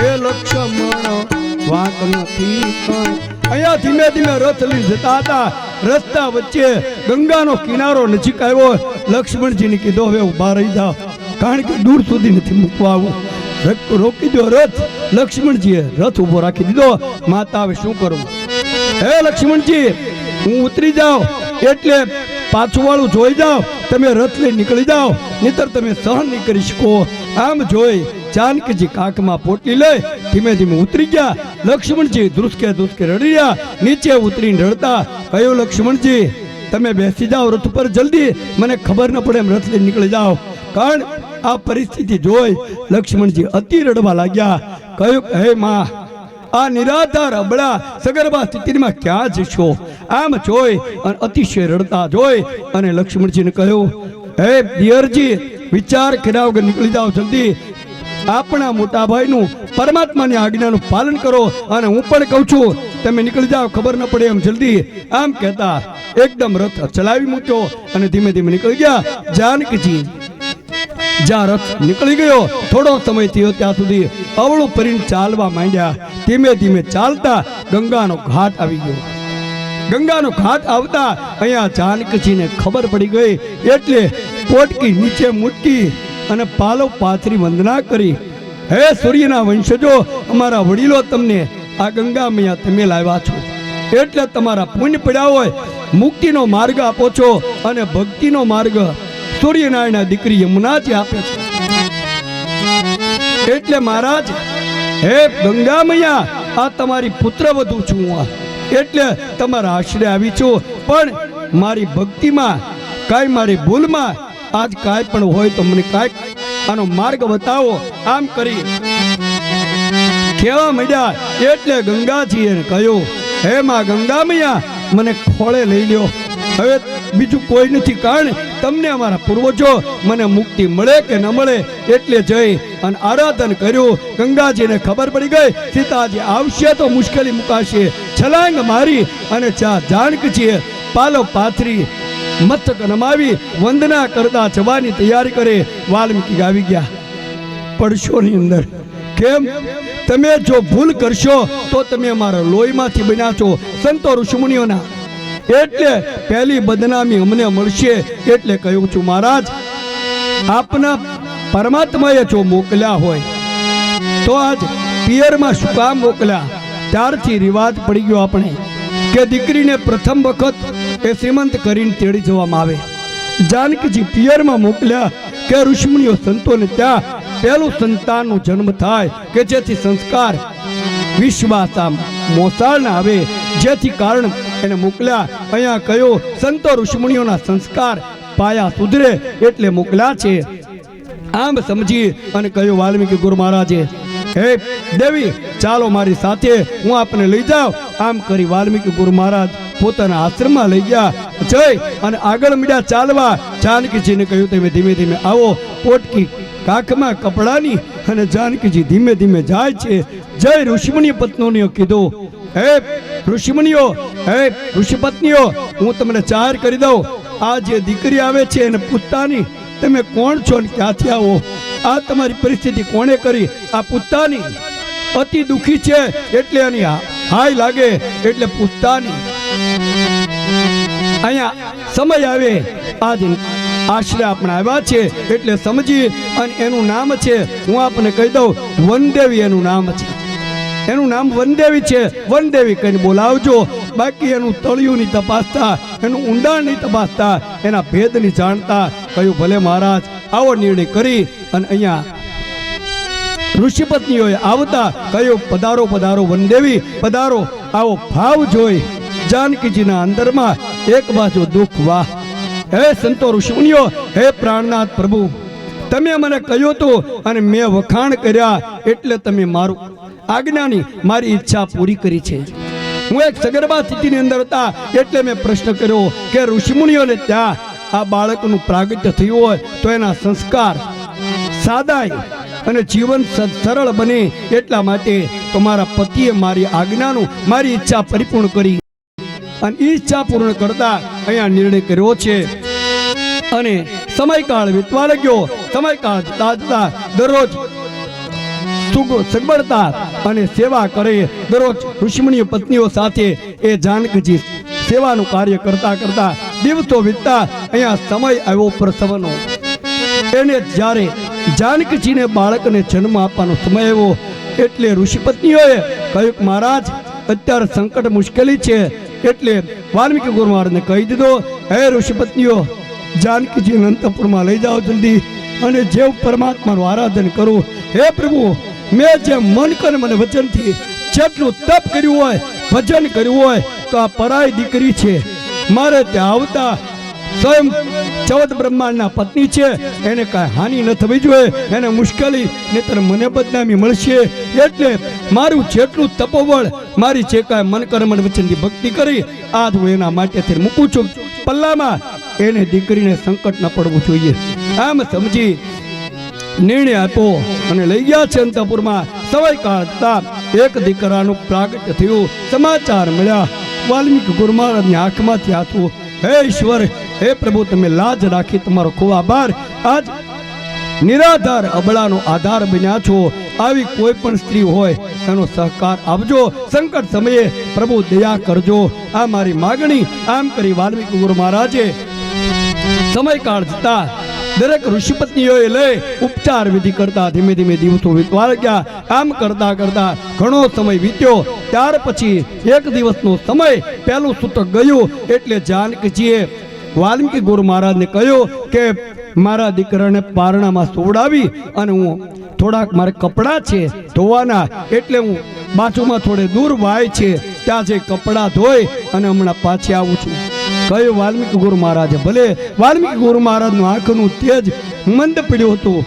એ લક્ષ્મણ વાંક નથી કઈ. અહીંયા ધીમે ધીમે રથ લઈ જતા હતા. રસ્તા વચ્ચે ગંગાનો કિનારો નજીક આવ્યો. લક્ષ્મણજીને કીધું, હવે ઉભા રહી જાઓ, કારણ કે દૂર સુધી નથી મૂકવા આવું, રોકી દો રથ. લક્ષ્મણજીએ રથ ઉભો રાખી દીધો. માતા હવે શું કરું? હે લક્ષ્મણજી, હું ઉતરી જાઉં એટલે પાછું વાળું જોઈ જાઓ, તમે રથ લઈ નીકળી જાઓ, નહીતર તમે સહન નહીં કરી શકો. આમ જોઈ જાનકીજી કાખમાં પોટલી લઈ ધીમે ધીમે ઉતરી ગયા. લક્ષ્મણજી ધ્રુસકે ધ્રુસકે રડી રહ્યા. નીચે ઉતરીને રડતા કહ્યું, લક્ષ્મણજી તમે બેસી જાઓ રથ પર, જલ્દી મને ખબર ન પડે એમ રથ લઈ નીકળી જાઓ. કારણ આ પરિસ્થિતિ જોઈ લક્ષ્મણજી અતિ રડવા લાગ્યા. કહ્યું, હે માં, આ નિરાધાર અબળા સગર્ભા સ્થિતિમાં ક્યાં જશો? આમ જોઈ અને અતિશય રડતા જોઈ અને લક્ષ્મણજીને કહ્યું, હે દિયરજી, વિચાર કર્યા વગર નીકળી જાઓ જલ્દી. આપણા મોટા ભાઈનું પરમાત્માની આજ્ઞાનું પાલન કરો, અને હું પણ કહું છું તમે નીકળી જાઓ, ખબર ન પડે એમ જલ્દી. આમ કહેતા એકદમ રથ ચલાવી મૂક્યો અને ધીમે ધીમે નીકળી ગયા. જાનકીજી જ્યાં રથ નીકળી ગયો થોડો સમય થયો ત્યાં સુધી અવળું પરીને ચાલવા માંડ્યા. ધીમે ધીમે ચાલતા ગંગાનો ઘાટ આવી ગયો. ગંગાનો ઘાટ આવતા અહીંયા જાનકીજીને ખબર પડી ગઈ, એટલે પોટકી નીચે મૂકી અને પાલવ પાથરી વંદના કરી. હે સૂર્યના વંશજો, અમારા વડીલો તમને આ ગંગા મૈયા તમે લાવ્યા છો, એટલે તમારા પુણ્ય પડ્યા હોય મુક્તિનો માર્ગ આપો છો, અને ભક્તિનો માર્ગ સૂર્યનારાયણના દીકરી યમુનાજી આપે છે. એટલે મહારાજ, હે ગંગા મૈયા, આ તમારી પુત્ર વધુ છું હું, એટલે તમારા આશરે આવી છું. પણ મારી ભક્તિમાં કાંઈ મારી ભૂલમાં આજ કાંઈ પણ હોય તો મને કાંઈક આનો માર્ગ બતાવો. આમ કરી કહેવા માંડ્યા એટલે ગંગાજીએ કહ્યું, હે માં ગંગા મૈયા, મને ખોળે લઈ લ્યો. હવે બીજું કોઈ નથી, કારણ તમને અમારા પૂર્વજો મને મુક્તિ મળે કે ન મળે એટલે જઈ અને આરાધન કર્યું. ગંગાજીને ખબર પડી ગઈ સીતાજી આવશે તો મુશ્કેલી મુકાશે. છલાંગ મારી અને જાનકીજીએ પાલો પાથરી મસ્તક નમાવી વંદના કરતા જવાની તૈયારી કરે. વાલ્મીકી આવી ગયા પડશોની અંદર. કેમ? તમે જો ભૂલ કરશો તો તમે અમારા લોહીમાંથી બન્યા છો, સંતો ઋષિમુનિઓના, એટલે પહેલી બદનામી અમને મળશે. એટલે કહ્યું છું મહારાજ, આપના પરમાત્માએ જો મોકલ્યા હોય તો આજ પિયરમાં શું કામ મોકલ્યા? ત્યારથી રિવાજ પડી ગયો આપણે કે દીકરીને પ્રથમ વખત એ શ્રીમંત કરીને તેડી જવામાં આવે. જાનકીજી પિયરમાં મોકલ્યા કે ઋષિમુનિઓ સંતોને ત્યાં પહેલું સંતાનનો જન્મ થાય કે જેથી સંસ્કાર વિશ્વાસ મોસાળના આવે, જેથી કારણ એને મોકલ્યા. અહીંયા કયો સંતો ઋષિમુનિઓના સંસ્કાર પાયા સુધરે એટલે મોકલ્યા છે. આમ સમજી અને કહ્યું વાલ્મીકી ગુરુ મહારાજે, હે દેવી ચાલો મારી સાથે, હું આપને લઈ જાઉં. આમ કરી વાલ્મીકી ગુરુ મહારાજ પોતાના આશ્રમમાં લઈ ગયા. જઈ અને આગળ મીડ્યા ચાલવા. જાનકીજીને કહ્યું તમે ધીમે ધીમે આવો. પોટકી કાખમાં કપડાની અને જાનકીજી ધીમે ધીમે જાય છે. જય ઋષિમુનિ પત્નીઓને કીધું, હે ઋષિમુનિઓ, હે ઋષિપત્નીઓ, હું તમને જાહેર કરી દઉં, આ જે દીકરી આવે છે એને પૂછતાની તમે કોણ છો ને ક્યાંથી આવો? આ તમારી પરિસ્થિતિ કોણે કરી? આ પૂછતાની અતિ દુઃખી છે એટલે એની હાય લાગે એટલે પૂછતાની. અહીંયા સમય આવે આજ આશરે આપણે આવ્યા છે એટલે સમજી અને એનું નામ છે, હું આપને કહી દઉં, વનદેવી એનું નામ છે. એનું નામ વનદેવી છે. વનદેવી કહીને બોલાવજો. બાકી એનું તળિયું નહીં તપાસતા, એનું ઊંડાણ નહીં તપાસતા, એના ભેદ નહીં જાણતા. કહ્યું ભલે મહારાજ. આવો નિર્ણય કરી અને અહીંયા ઋષિપત્નીઓએ આવતા કહ્યું પધારો પધારો વનદેવી પધારો. આવો ભાવ જોઈ જાનકીજીના અંદરમાં એક બાજુ દુઃખ. વાહ! હે સંતો ઋષિમુનિઓ, હે પ્રાણનાથ પ્રભુ, તમે મને કહ્યું હતું અને મેં વખાણ કર્યા એટલે તમે મારું આજ્ઞાની મારી ઈચ્છા પૂરી કરી છે. હું એક સગર્ભા સ્થિતિની અંદર હતા એટલે મેં પ્રશ્ન કર્યો કે ઋષિમુનિઓને ત્યાં આ બાળકનું પ્રાગટ્ય થયું હોય તો એના સંસ્કાર સાદાઈ અને જીવન સરળ બને એટલા માટે તમારા પતિએ મારી આજ્ઞાનું મારી ઈચ્છા પરિપૂર્ણ કરી અને ઈચ્છા પૂર્ણ કરતા અહીંયા નિર્ણય કર્યો છે. અને સમયકાળ વીતવા લાગ્યો. સમયકાળ જતા જતા દરરોજ સગવડતા અને સેવા કરે. દરરોજ ઋષિમુનિ પત્નીઓ સાથે એ જાનકીજી સેવાનું કાર્ય કરતા કરતા દિવસો વીતતા. અહીંયા સમય આવ્યો પ્રસવનો. એને જ્યારે જાનકીજીને બાળકને જન્મ આપવાનો સમય આવ્યો એટલે ઋષિપત્નીઓએ કહ્યું કે મહારાજ અત્યારે સંકટ મુશ્કેલી છે. એટલે વાલ્મીકી ગુરુ મહારાજને કહી દીધો, હે ઋષિપત્નીઓ, જાનકીજીને અંતઃપુરમાં લઈ જાઓ જલ્દી અને જેવ પરમાત્માનું આરાધન કરું. હે પ્રભુ, મેં જે મન કર મને વચનથી જેટલું તપ કર્યું હોય, ભજન કર્યું હોય, તો આ પરાઈ દીકરી છે, મારે ત્યાં આવતા સ્વયં 14 બ્રહ્માંડના પત્ની છે, એને કાંઈ હાનિ ન થવી જોઈએ, એને મુશ્કેલી નહીતર મને બદનામી મળશે. એટલે મારું જેટલું તપોબળ, મારી જે કાંઈ મન કર્મ વચનથી ભક્તિ કરી આજ હું એના માટે મૂકું છું પલ્લામાં. એને દીકરીને સંકટ ન પડવું જોઈએ. આમ સમજી નિર્ણય આપ્યો અને લઈ ગયા છે અંતઃપુરમાં. સમય કાઢતા એક દીકરાનું પ્રાગટ્ય થયું. સમાચાર મળ્યા. વાલ્મીકી ગુરુ મહારાજની આંખમાંથી આંસુ. હે ઈશ્વર, હે પ્રભુ, તમે લાજ રાખી તમારો ખૂબ આભાર. આજ નિરાધાર અબળાનો આધાર બન્યા છો. આવી કોઈ પણ સ્ત્રી હોય એનો સહકાર આપજો. સંકટ સમયે પ્રભુ દયા કરજો. આ મારી માગણી. આમ કરી વાલ્મીકી ગુરુ મહારાજે સમયકાળ જતા દરેક ઋષિપત્નીઓએ લઈ ઉપચાર વિધિ કરતા ધીમે ધીમે દિવસો વીતવા લાગ્યા. આમ કરતા કરતા ઘણો સમય વીત્યો. ત્યાર પછી એક દિવસનો સમય પહેલું સૂતક ગયું એટલે જાનકીજીએ વાલ્મીકી ગુરુ મહારાજને કહ્યું કે મારા દીકરાને પારણામાં સોવડાવી અને હું થોડાક મારે કપડાં છે ધોવાના, એટલે હું બાજુમાં થોડે દૂર વાય છે ત્યાં જે કપડાં ધોઈ અને હમણાં પાછી આવું છું. કહ્યું વાલ્મીકી ગુરુ મહારાજે. ભલે. વાલ્મીકી ગુરુ મહારાજનું આંખનું તેજ મંદ પડ્યું હતું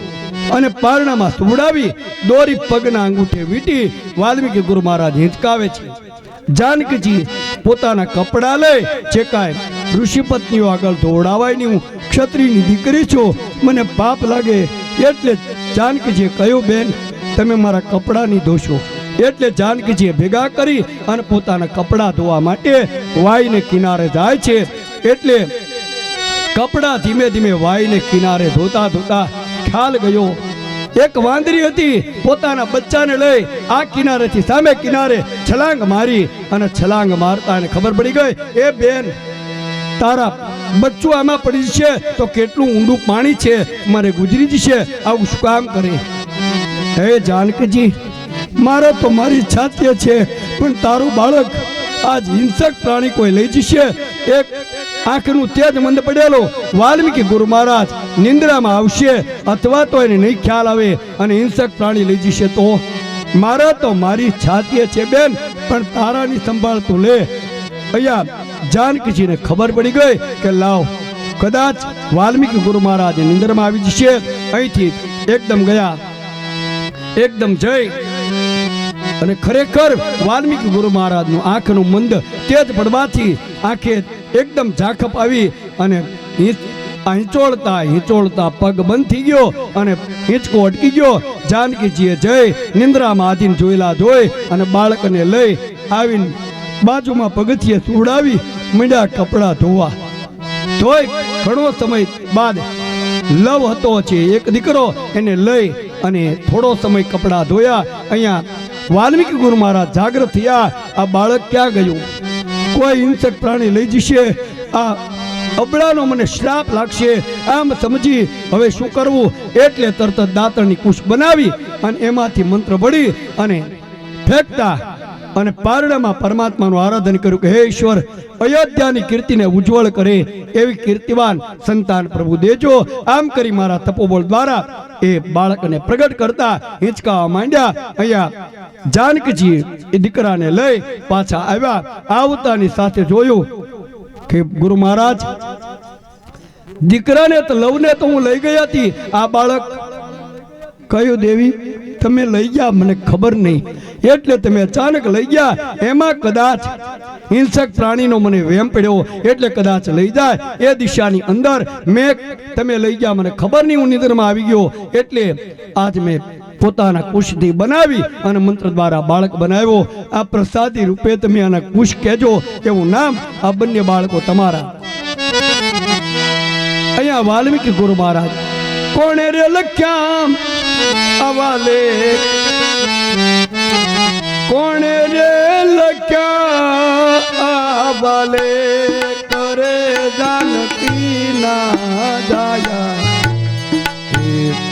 અને પારણામાં સુવડાવી દોરી પગના અંગૂઠે વીંટી વાલ્મીકી ગુરુ મહારાજ હિંચકાવે છે. જાનકીજી પોતાના કપડા લઈ ચેકાય, ઋષિ પત્નીઓ આગળ દોડાવાય નહીં, હું ક્ષત્રિયની દીકરી છું, મને પાપ લાગે. એટલે જાનકીજીએ કહ્યું, બેન તમે મારા કપડા નહીં ધોશો. એટલે જાનકીજીએ ભેગા કરી અને પોતાના કપડા ધોવા માટે વાયને કિનારે જાય છે. એટલે કપડા ધીમે ધીમે વાયને કિનારે ધોતા ધોતા ખ્યાલ ગયો, એક વાંદરી હતી પોતાના બચ્ચાને લઈ આ કિનારેથી સામે કિનારે છલાંગ મારી, અને છલાંગ મારતા એને ખબર પડી ગઈ, એ બેન તારા બચ્ચું આમાં પડી જશે તો કેટલું ઊંડું પાણી છે, મારે ગુજરી જશે, આવું શું કામ કરે? હે જાનકીજી, મારે તો મારી છાતી છે, પણ તારું બાળક આજ હિંસક પ્રાણી કોઈ લઈ જશે. એક આંખનું તેજ મંદ પડેલો વાલ્મીકી ગુરુ મહારાજ નિંદ્રામાં આવશે, અથવા તો એને નહીં ખ્યાલ આવે અને હિંસક પ્રાણી લઈ જશે તો? મારે તો મારી છાતી છે બેન, પણ તારાની સંભાળ તું લે. અહીંયા જાનકીજીને ખબર પડી ગઈ કે લાવ, કદાચ વાલ્મીકી ગુરુ મહારાજ નિંદ્રામાં આવી જશે. અહીંથી એકદમ ગયા, એકદમ જઈ અને ખરેખર વાલ્મીકી ગુરુ મહારાજનું આંખનું મંદ તેજ પડવાથી આંખે એકદમ ઝાંખપ આવી અને હિંચોળતા હિંચોળતા પગ બંધ થઈ ગયો અને હિંચકો અટકી ગયો. જાનકીજીએ જઈ નિંદ્રામાં આધીન જોયેલા જોઈ અને બાળકને લઈ આવીને બાજુમાં પગથિયે સુવડાવી મીંડા કપડા ધોવા. ધોઈ ઘણો સમય બાદ લવ હતો છે એક દીકરો, એને લઈ અને થોડો સમય કપડા ધોયા. અહીંયા વાલ્મીકી ગુરુ મહારાજ જાગૃત થયા, આ બાળક ક્યાં ગયું? કોઈ હિંસક પ્રાણી લઈ જશે, આ અબળાનો મને શ્રાપ લાગશે, આમ સમજી હવે શું કરવું? એટલે તરત જ દાંતણની કુશ બનાવી અને એમાંથી મંત્ર ભળી અને ફેંકતા અને પારણામાં પરમાત્માનું આરાધન કર્યું કે હે ઈશ્વર, અયોધ્યાની કીર્તિને ઉજ્જવળ કરે એવી કીર્તિવાન સંતાન પ્રભુ દેજો. આમ કરી મારા તપોબળ દ્વારા એ બાળકને પ્રગટ કરતા હિંચકાવા માંડ્યા. અહીંયા જાનકીજી એ દીકરાને લઈ પાછા આવ્યા. આવતાની સાથે જોયું કે ગુરુ મહારાજ દીકરાને તો લવને તો હું લઈ ગઈ હતી, આ બાળક કયું દેવી તમે લઈ ગયા મને ખબર નહીં, એટલે તમે અચાનક લઈ ગયા. એમાં કદાચ હિંસક પ્રાણીનો મને વેમ પડ્યો, એટલે કદાચ લઈ જાય એ દિશાની અંદર મેં તમે લઈ ગયા મને ખબર નહીં, હું નિંદ્રમાં આવી ગયો. એટલે આજ મેં પોતાના કુશથી બનાવી અને મંત્ર દ્વારા બાળક બનાવ્યો. આ પ્રસાદી રૂપે તમે આના કુશ કહેજો, એવું નામ આ બંને બાળકો તમારા. અહીંયા વાલ્મીકી ગુરુ મહારાજ કોણે રે લખ્યા અવાલે, કોણે રે લખ્યા અવાલે, કરે જાનકી ના જાયા.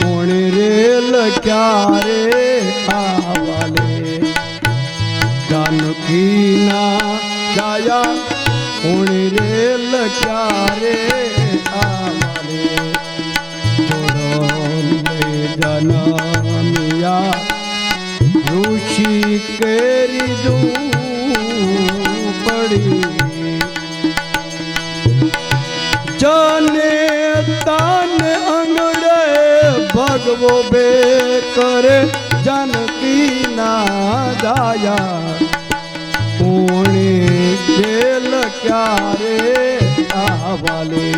કોણે રે લખ્યા રે આવાલે, જાનકી ના જાયા. કોણે રે લખ્યા રે આવાલે, જનમિયા ઋષિ કેરી પડી. જાને તાને અંગડે ભગવો બે કરે, જાનકી ના જાયા. કોણે જેલ ક્યારે આવાલે,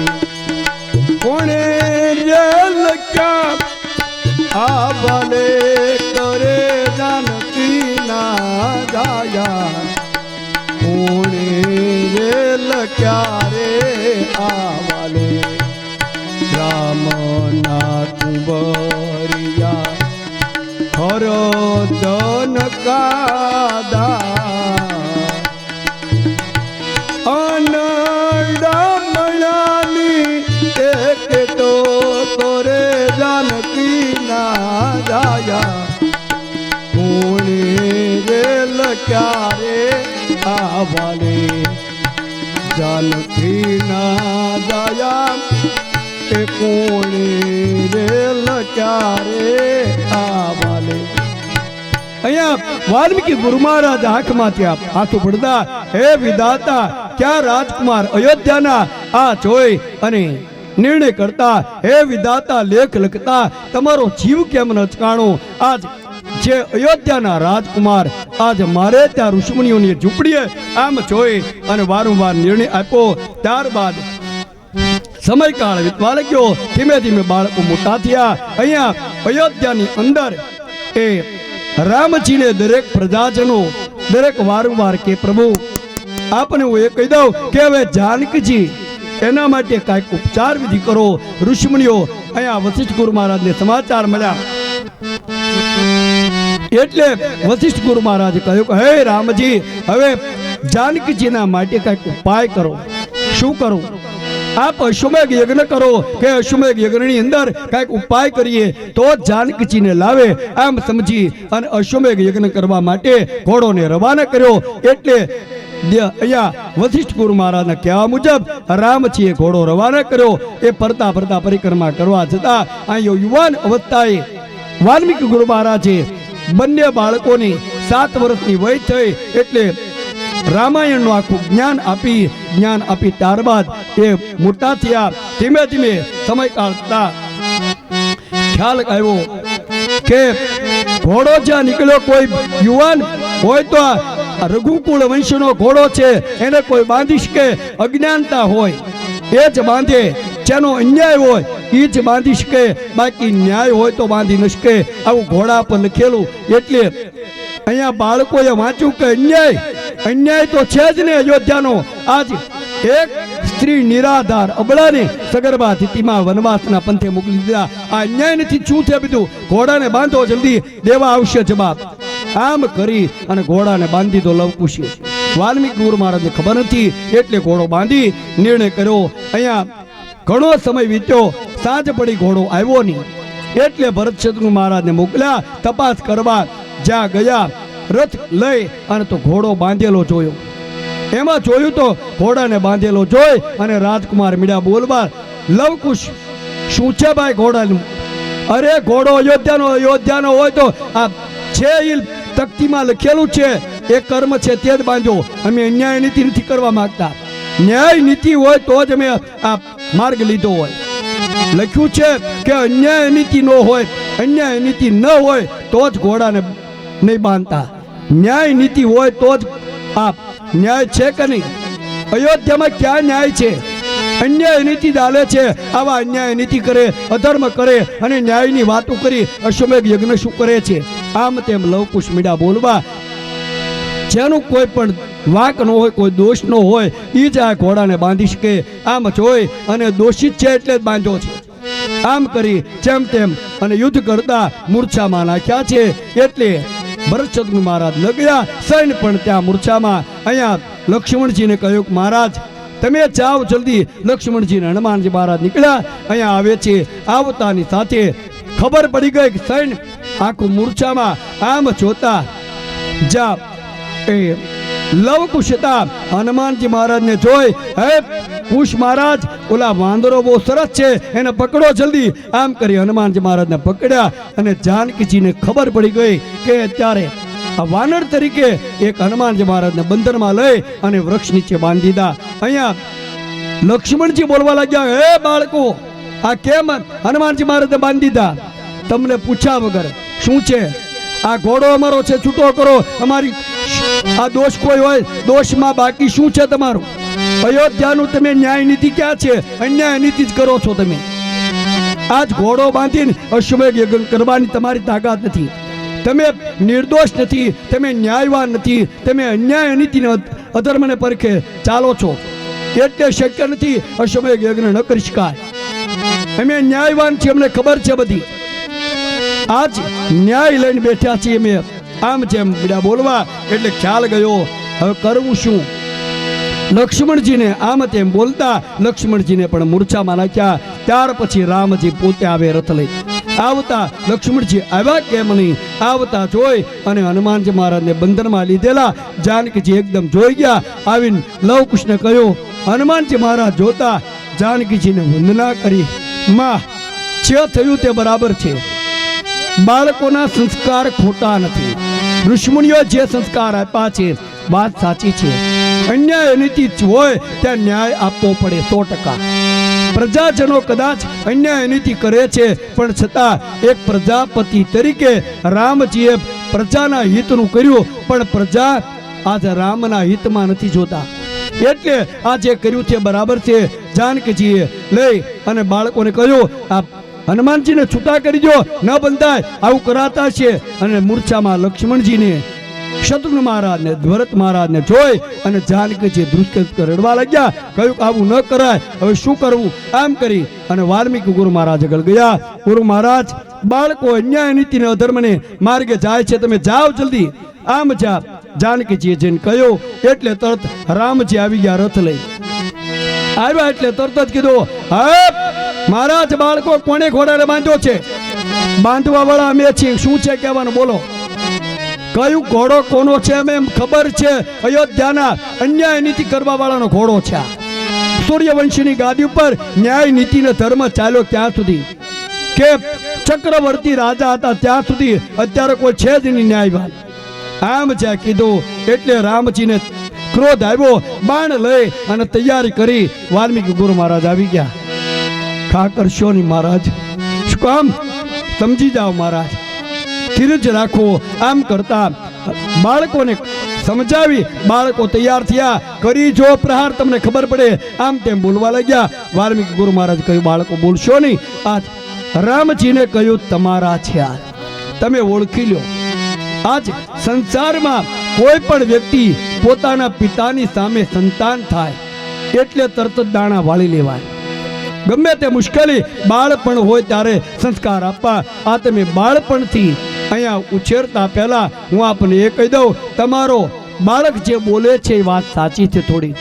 કોણે જેલ ક્યાં આવાલે, કરે જાનકી ના જાયા. કોણે જેલ ક્યારે આવાલે, રામના કુંવરિયા હરો દન કાદા. અનડામણાની એક તો કરે જાનકી ના જાયા. કોણે રેલ ક્યારે આવાલે, જાનકી ના જાયા. એ કોણે રેલ ક્યારે આવાલે. અહીંયા વાલ્મીકી ગુરુ મહારાજ આંખમાંથી હાથું પડતા, હે વિધાતા, ક્યાં રાજકુમાર અયોધ્યાના આ જોઈ અને નિર્ણય કરતા, હે વિધાતા લેખ લખતા, તમારો જીવ કેમ ન ચકાણો? આજ જે અયોધ્યાના રાજકુમાર આજ મારે ત્યાં ઋષિમુનિઓની ઝૂંપડીએ આમ જોઈ અને વારંવાર નિર્ણય આપ્યો. ત્યારબાદ સમયકાળ વીતવા લાગ્યો. ધીમે ધીમે બાળકો મોટા થયા. અહીંયા અયોધ્યાની અંદર એ રામજીને દરેક પ્રજાજનો દરેક વારંવાર કે પ્રભુ આપને હું એ કહી દઉં કે હવે જાનકીજી એના માટે કાંઈક ઉપચાર વિધિ કરો. ઋષિમુનિઓ અહીંયા વશિષ્ઠ ગુરુ મહારાજને સમાચાર મળ્યા એટલે વશિષ્ઠ ગુરુ મહારાજે કહ્યું કે હે રામજી, હવે જાનકીજીના માટે કાંઈક ઉપાય કરો. શું કરું? આપ અશ્વમેઘ યજ્ઞ કરો કે અશ્વમેઘ યજ્ઞની અંદર કાંઈક ઉપાય કરીએ તો જાનકીજીને લાવે. આમ સમજી અને અશ્વમેઘ યજ્ઞ કરવા માટે ઘોડોને રવાના કર્યો. એટલે અહીંયા વશિષ્ઠ ગુરુ મહારાજના કહેવા મુજબ રામજીએ ઘોડો રવાના કર્યો. એ ફરતા ફરતા પરિક્રમા કરવા જતા અહીંયા યુવાન અવસ્થાએ વાલ્મીકી ગુરુ મહારાજે બંને બાળકોની 7 વર્ષની વય થઈ એટલે રામાયણનું આખું જ્ઞાન આપી ત્યારબાદ એ મોટા થયા. ધીમે ધીમે સમયકાળ થતા ખ્યાલ આવ્યો કે ઘોડો જ્યાં નીકળ્યો, કોઈ યુવાન હોય તો આ રઘુકુળ વંશનો ઘોડો છે, એને કોઈ બાંધી શકે. અજ્ઞાનતા હોય એ જ બાંધે, જેનો અન્યાય હોય એ જ બાંધી શકે, બાકી ન્યાય હોય તો બાંધી ન શકે. આવું ઘોડા પર લખેલું. એટલે અહીંયા બાળકોએ વાંચ્યું કે અન્યાય તો છે જ ને અયોધ્યાનો. આજ એક સ્ત્રી નિરાધાર અબળાને સગર્ભા સ્થિતિમાં વનવાસના પંથે મોકલી દીધા. આ અન્યાય નથી. શું છે બીજું? ઘોડાને બાંધો, જલ્દી દેવા આવશે જવાબ. આમ કરી અને ઘોડાને બાંધી દો લવકુશે. વાલ્મીકી ગુરુ મહારાજને ખબર નથી એટલે ઘોડો બાંધી નિર્ણય કર્યો. અહીંયા ઘણો સમય વીત્યો, સાંજ પડી, ઘોડો આવ્યો નહીં. એટલે ભરત શત્રુઘ્ન મહારાજને મોકલ્યા તપાસ કરવા. જ્યાં ગયા રથ લઈ અને તો ઘોડો બાંધેલો જોયો. એમાં જોયું તો ઘોડાને બાંધેલો જોઈ અને રાજકુમાર મીડા બોલવા, લવકુશ શું છે ભાઈ ઘોડાનું? અરે ઘોડો અયોધ્યાનો હોય તો આ છે એ તકતીમાં લખેલું છે, એ કર્મ છે તે જ બાંધો. અમે અન્યાય નીતિ નથી કરવા માંગતા. ન્યાય નીતિ હોય તો જ અમે આ માર્ગ લીધો હોય. લખ્યું છે કે અન્યાય નીતિ ન હોય, અન્યાય નીતિ ન હોય તો જ ઘોડાને નહીં બાંધતા. ન્યાય નીતિ હોય તો જ આ ન્યાય છે કે નહીં? અયોધ્યામાં ક્યાં ન્યાય છે? અન્યાય નીતિ ચાલે છે. આવા અન્યાય નીતિ કરે, અધર્મ કરે અને ન્યાયની વાતો કરી અશ્વમેઘ યજ્ઞ શું કરે છે? આમ તેમ લવકુશ મીડા બોલવા. જેનું કોઈ પણ વાંક ન હોય, કોઈ દોષ ન હોય, એ જ આ ઘોડાને બાંધી શકે. આમ જોઈ અને દોષિત છે એટલે જ બાંધ્યો છે. આમ કરી જેમ તેમ અને યુદ્ધ કરતા મૂર્છામાં નાખ્યા છે. એટલે ભરત શત્રુઘ્ન મહારાજ ન ગયા, સૈન્ય પણ ત્યાં મૂર્છામાં. અહીંયા લક્ષ્મણજીને કહ્યું કે મહારાજ તમે જાઓ જલ્દી. લક્ષ્મણજીને હનુમાનજી મહારાજ નીકળ્યા. અહીંયા આવે છે. આવતાની સાથે ખબર પડી ગઈ કે સૈન્ય આખું મૂર્છામાં. આમ જોતા જ્યાં એ લવકુશ હતા, હનુમાનજી મહારાજને જોઈ, હે કુશ મહારાજ, ઓલા વાંદરો બહુ સરસ છે, એને પકડો જલ્દી. આમ કરી હનુમાનજી મહારાજને પકડ્યા અને જાનકીજીને ખબર પડી ગઈ કે અત્યારે આ વાનર તરીકે એક હનુમાનજી મહારાજને બંધનમાં લઈ અને વૃક્ષ નીચે બાંધી દીધા. અહીંયા લક્ષ્મણજી બોલવા લાગ્યા, હે બાળકો, આ કેમ હનુમાનજી મહારાજને બાંધી દીધા? તમને પૂછ્યા વગર. શું છે? આ ઘોડો અમારો છે, છૂટો કરો. અમારી આ દોષ કોઈ હોય, દોષમાં બાકી શું છે તમારું? અયોધ્યાનું તમે ન્યાય નીતિ ક્યાં છે? અન્યાય નીતિ જ કરો છો તમે. આજ ઘોડો બાંધીને અશ્વમેઘ યજ્ઞ કરવાની તમારી તાકાત નથી. તમે નિર્દોષ નથી, તમે ન્યાયવાન નથી, તમે અન્યાય નીતિને અધર્મને પરખે ચાલો છો. એટલે શક્ય નથી અશ્વમેઘ યજ્ઞ ન કરી શકાય. અમે ન્યાયવાન છીએ, અમને ખબર છે બધી. આજ ન્યાય લઈને બેઠા છીએ અમે. આમ જેમ બીડા બોલવા એટલે ખ્યાલ ગયો હવે કરવું શું. લક્ષ્મણજીને આમ તેમ બોલતા લક્ષ્મણજીને પણ મૂર્છામાં નાખ્યા. ત્યાર પછી રામજી પોતે આવે રથ લઈ. આવતા લક્ષ્મણજી આવ્યા કેમ નહીં, આવતા જોઈ અને હનુમાનજી મહારાજને બંધનમાં લીધેલા જાનકીજી એકદમ જોઈ ગયા. આવીને લવકુશને કહ્યું. હનુમાનજી મહારાજ જોતા જાનકીજીને વંદના કરી. માં, જે થયું તે બરાબર છે. બાળકોના સંસ્કાર ખોટા નથી. ઋષિમુનિઓ જે સંસ્કાર આપ્યા છે વાત સાચી છે. અન્યાય નીતિ હોય ત્યાં ન્યાય આપવો પડે 100%. પ્રજાજનો કદાચ અન્યાય નીતિ કરે છે, પણ છતાં એક પ્રજાપતિ તરીકે રામજીએ પ્રજાના હિતનું કર્યું, પણ પ્રજા આજે રામના હિતમાં નથી જોતા. એટલે આ જે કર્યું છે બરાબર છે. જાનકીજીએ લઈ અને બાળકોને કહ્યું, આ હનુમાનજીને છૂટા કરી દો, ન બંધાય, આવું કરાતા છે. અને મૂર્છામાં લક્ષ્મણજીને, શત્રુઘ્ન મહારાજને, ભરત મહારાજને જોઈ અને જાનકીજી ધ્રુસકે રડવા લાગ્યા. કહ્યું કે આવું ન કરાય, હવે શું કરવું? આમ કરી અને વાલ્મીકી ગુરુ મહારાજ આગળ ગયા. ગુરુ મહારાજ, બાળકો અન્યાય નીતિને અધર્મને માર્ગે જાય છે, તમે જાઓ જલ્દી, આમ જા. જાનકીજીએ જઈને કહ્યું એટલે તરત રામજી આવી ગયા રથ લઈ. આવ્યા એટલે તરત જ કીધું, હે મહારાજ, બાળકો કોને ઘોડાને બાંધ્યો છે? બાંધવા વાળા અમે છીએ, શું છે કહેવાનું, બોલો. કયું ઘોડો કોનો છે એમ ખબર છે? અયોધ્યાના અન્યાય નીતિ કરવા વાળાનો ઘોડો છે. સૂર્યવંશીની ગાદી ઉપર ન્યાય નીતિ ને ધર્મ ચાલ્યો ક્યાં સુધી કે ચક્રવર્તી રાજા હતા ત્યાં સુધી. અત્યારે કોઈ છે જ નહીં ન્યાયવાન. આમ જ્યાં કીધું એટલે રામજીને ક્રોધ આવ્યો. બાણ લઈ અને તૈયારી કરી વાલ્મીકી ગુરુ મહારાજ આવી ગયા. ખા કરશો નહીં મહારાજ, શું કામ? સમજી જાઓ મહારાજ, ધીરજ રાખો. આમ કરતા બાળકોને સમજાવી, બાળકો તૈયાર થયા. કરી જો પ્રહાર, તમને ખબર પડે, આમ તેમ બોલવા લાગ્યા. વાલ્મીકી ગુરુ મહારાજ કહ્યું, બાળકો બોલશો નહીં. આ રામજીને કહ્યું, તમારા છે, આ તમે ઓળખી લો. આજ સંસારમાં કોઈ પણ વ્યક્તિ પોતાના પિતાની સામે સંતાન થાય એટલે તરત જ દાણા વાળી લેવાય. ગમે તે મુશ્કેલી બાળપણ હોય ત્યારે સંસ્કાર આપવા. આ તમે બાળપણથી અહીંયા ઉછેરતા પહેલા હું આપને એ કહી દઉં, તમારો બાળક જે બોલે છે એ વાત સાચી છે થોડી,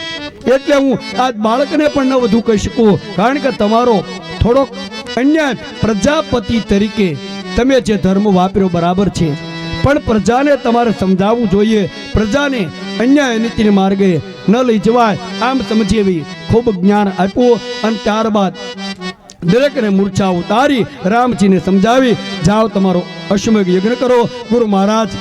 એટલે હું આ બાળકને પણ ન વધુ કહી શકું, કારણ કે તમારો થોડોક અન્યાય પ્રજાપતિ તરીકે તમે જે ધર્મ વાપર્યો બરાબર છે, પણ પ્રજાને તમારે સમજાવવું જોઈએ. પ્રજાને અન્યાય નીતિને માર્ગે ન લઈ જવાય, આમ સમજેવી ખૂબ જ્ઞાન આપ્યું. અને ત્યારબાદ દરેકને મૂર્છા ઉતારી રામજીને સમજાવી, જાઓ તમારો અશ્વમેઘ યજ્ઞ કરો. ગુરુ મહારાજ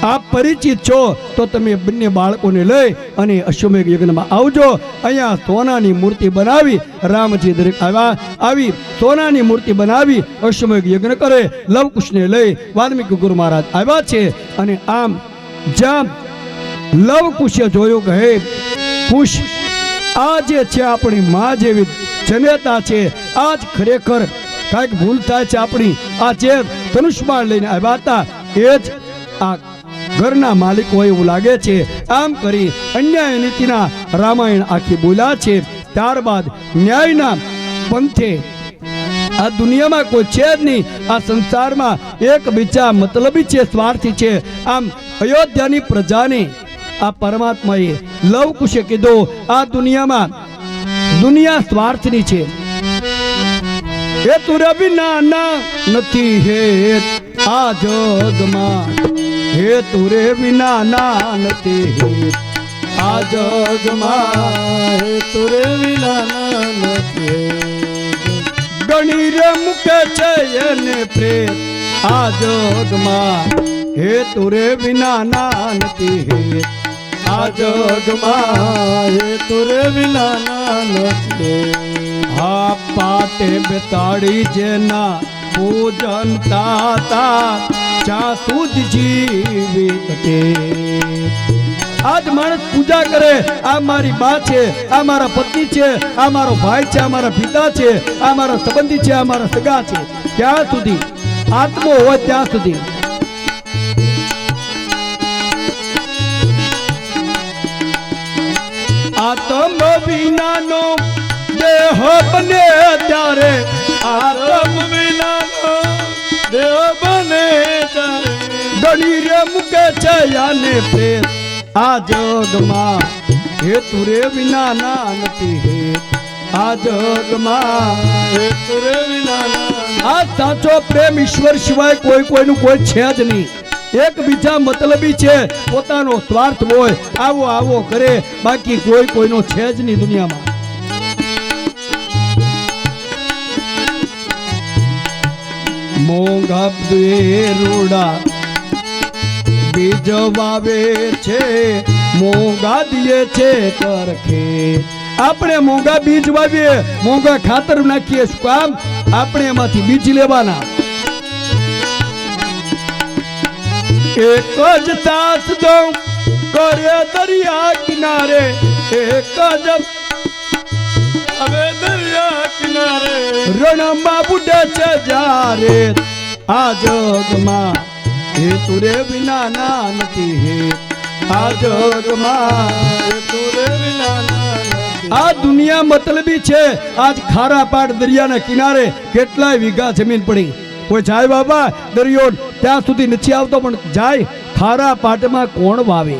આપ પરિચિત છો તો તમે બંને બાળકોને લઈ અને અશ્વમેઘ યજ્ઞમાં આવજો. અહીંયા સોનાની મૂર્તિ બનાવી રામજી દરેક આવી સોનાની મૂર્તિ બનાવી અશ્વમેઘ યજ્ઞ કરે. લવકુશને લઈ વાલ્મીકી ગુરુ મહારાજ આવ્યા છે. અને આમ જ્યાં લવકુશે જોયું કે હે કુશ, આ જે છે આપણી માં જેવી જનેતા છે, આ જ ખરેખર કાંઈક ભૂલ થાય છે આપણી. આ જે ધનુષ્માન લઈને આવ્યા હતા એ જ આ ઘરના માલિક હોય એવું લાગે છે. આમ કરી અન્યાય નીતિના રામાયણ આખી બોલ્યા છે. ત્યારબાદ ન્યાયના પંથે આ દુનિયામાં કોઈ છે જ નહીં. આ સંસારમાં એક બીજા મતલબી છે, સ્વાર્થી છે. આમ અયોધ્યાની પ્રજાને આ પરમાત્માએ લવકુશે કીધું, આ દુનિયામાં દુનિયા સ્વાર્થની છે. એ તુરે વિના ના નથી હેત આ જગમાં, હે તુરે વિના ના નથી હેત આ જગમાં, હે તુરે વિના નથી. ગણી રે મુકે છે એને પ્રેત આ જગમાં, હે તુરે વિના ના નથી હેત આ જગમાં, હે તુરે વિના નથી. હા પાટે બેતાડી જેના પૂજન તાતા ચા સુધ જીવિત તે. આજ માણસ પૂજા કરે, આ મારી બા છે, આ મારા પતિ છે, આ મારો ભાઈ છે, આ મારા પિતા છે, આ મારા સંબંધી છે, આ મારા સગા છે, ત્યાં સુધી આત્મો હોય ત્યાં સુધી. આત્મ વિનાનો દેહ બને ત્યારે, આત્મ વિનાનો દેહ બને ત્યારે, ગણી રે મુકે છે યાને પ્રેત આ જગમાં, હે તુરે વિના ના નથી હેત આ જગમાં, હે તુરે વિના. આ સાચો પ્રેમ ઈશ્વર સિવાય કોઈ કોઈનું કોઈ છે જ નહીં. એકબીજા મતલબી છે, પોતાનો સ્વાર્થ હોય આવો આવો કરે, બાકી કોઈ કોઈનો છે જ નહીં દુનિયામાં. મોંઘા રૂડા બીજ વાવે છે, મોંઘા દિયે છે કરખે આપણે મોંઘા બીજ વાવીએ, મોંઘા ખાતર નાખીએ, શું કામ? આપણે એમાંથી બીજ લેવાના. એક જ સાસ દઉં કરે દરિયા કિનારે, એક જ હવે દરિયા કિનારે રણમાં બુડે છે જ્યારે આ જગમાં હેતુ રે વિના ના નથી હે આ જગમાં તુરે વિના નથી. આ દુનિયા મતલબી છે. આજ ખારા પાટ દરિયાના કિનારે કેટલાય વીઘા જમીન પડી. કોઈ જાય બાબા દરિયો ત્યાં સુધી નથી આવતો, પણ જાય ખારા પાટમાં કોણ વાવે?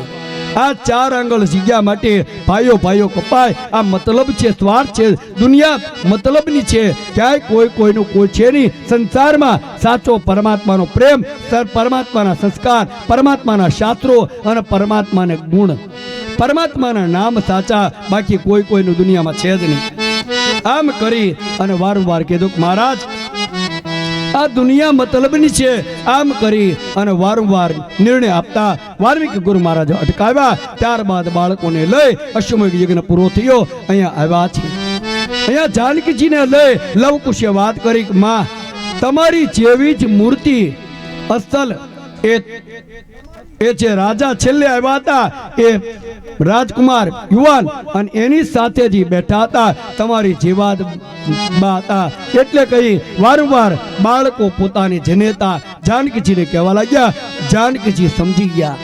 આ 4 આંગળ જગ્યા માટે ભાઈઓ ભાઈઓ કપાય. આ મતલબ છે, સ્વાર્થ છે. દુનિયા મતલબની છે. ક્યાંય કોઈ કોઈનું કોઈ છે નહીં. સંસારમાં સાચો પરમાત્માનો પ્રેમ, પરમાત્માના સંસ્કાર, પરમાત્માના શાસ્ત્રો અને પરમાત્માને ગુણ, પરમાત્માના નામ સાચા, બાકી કોઈ કોઈનું દુનિયામાં છે જ નહીં. આમ કરી અને વારંવાર કીધું કે મહારાજ આ દુનિયા મતલબની છે. આમ કરી અને વારંવાર નિર્ણય આપતા વાલ્મીક ગુરુ મહારાજ અટકાવ્યા. ત્યારબાદ બાળકોને લઈ અશ્વમેઘ યજ્ઞ પૂરો થયો. અહીંયા આવ્યા છે. અહીંયા જાનકીજીને લઈ લવકુશે વાત કરી કે માં તમારી જેવી જ મૂર્તિ અસલ એ જે રાજા છેલ્લે આવ્યા હતા એ રાજકુમાર યુવાન અને એની સાથે જ બેઠા હતા, તમારી જેવા જ હતા. એટલે કહી વારંવાર બાળકો પોતાની જનેતા જાનકીજીને કહેવા લાગ્યા. જાનકીજી સમજી ગયા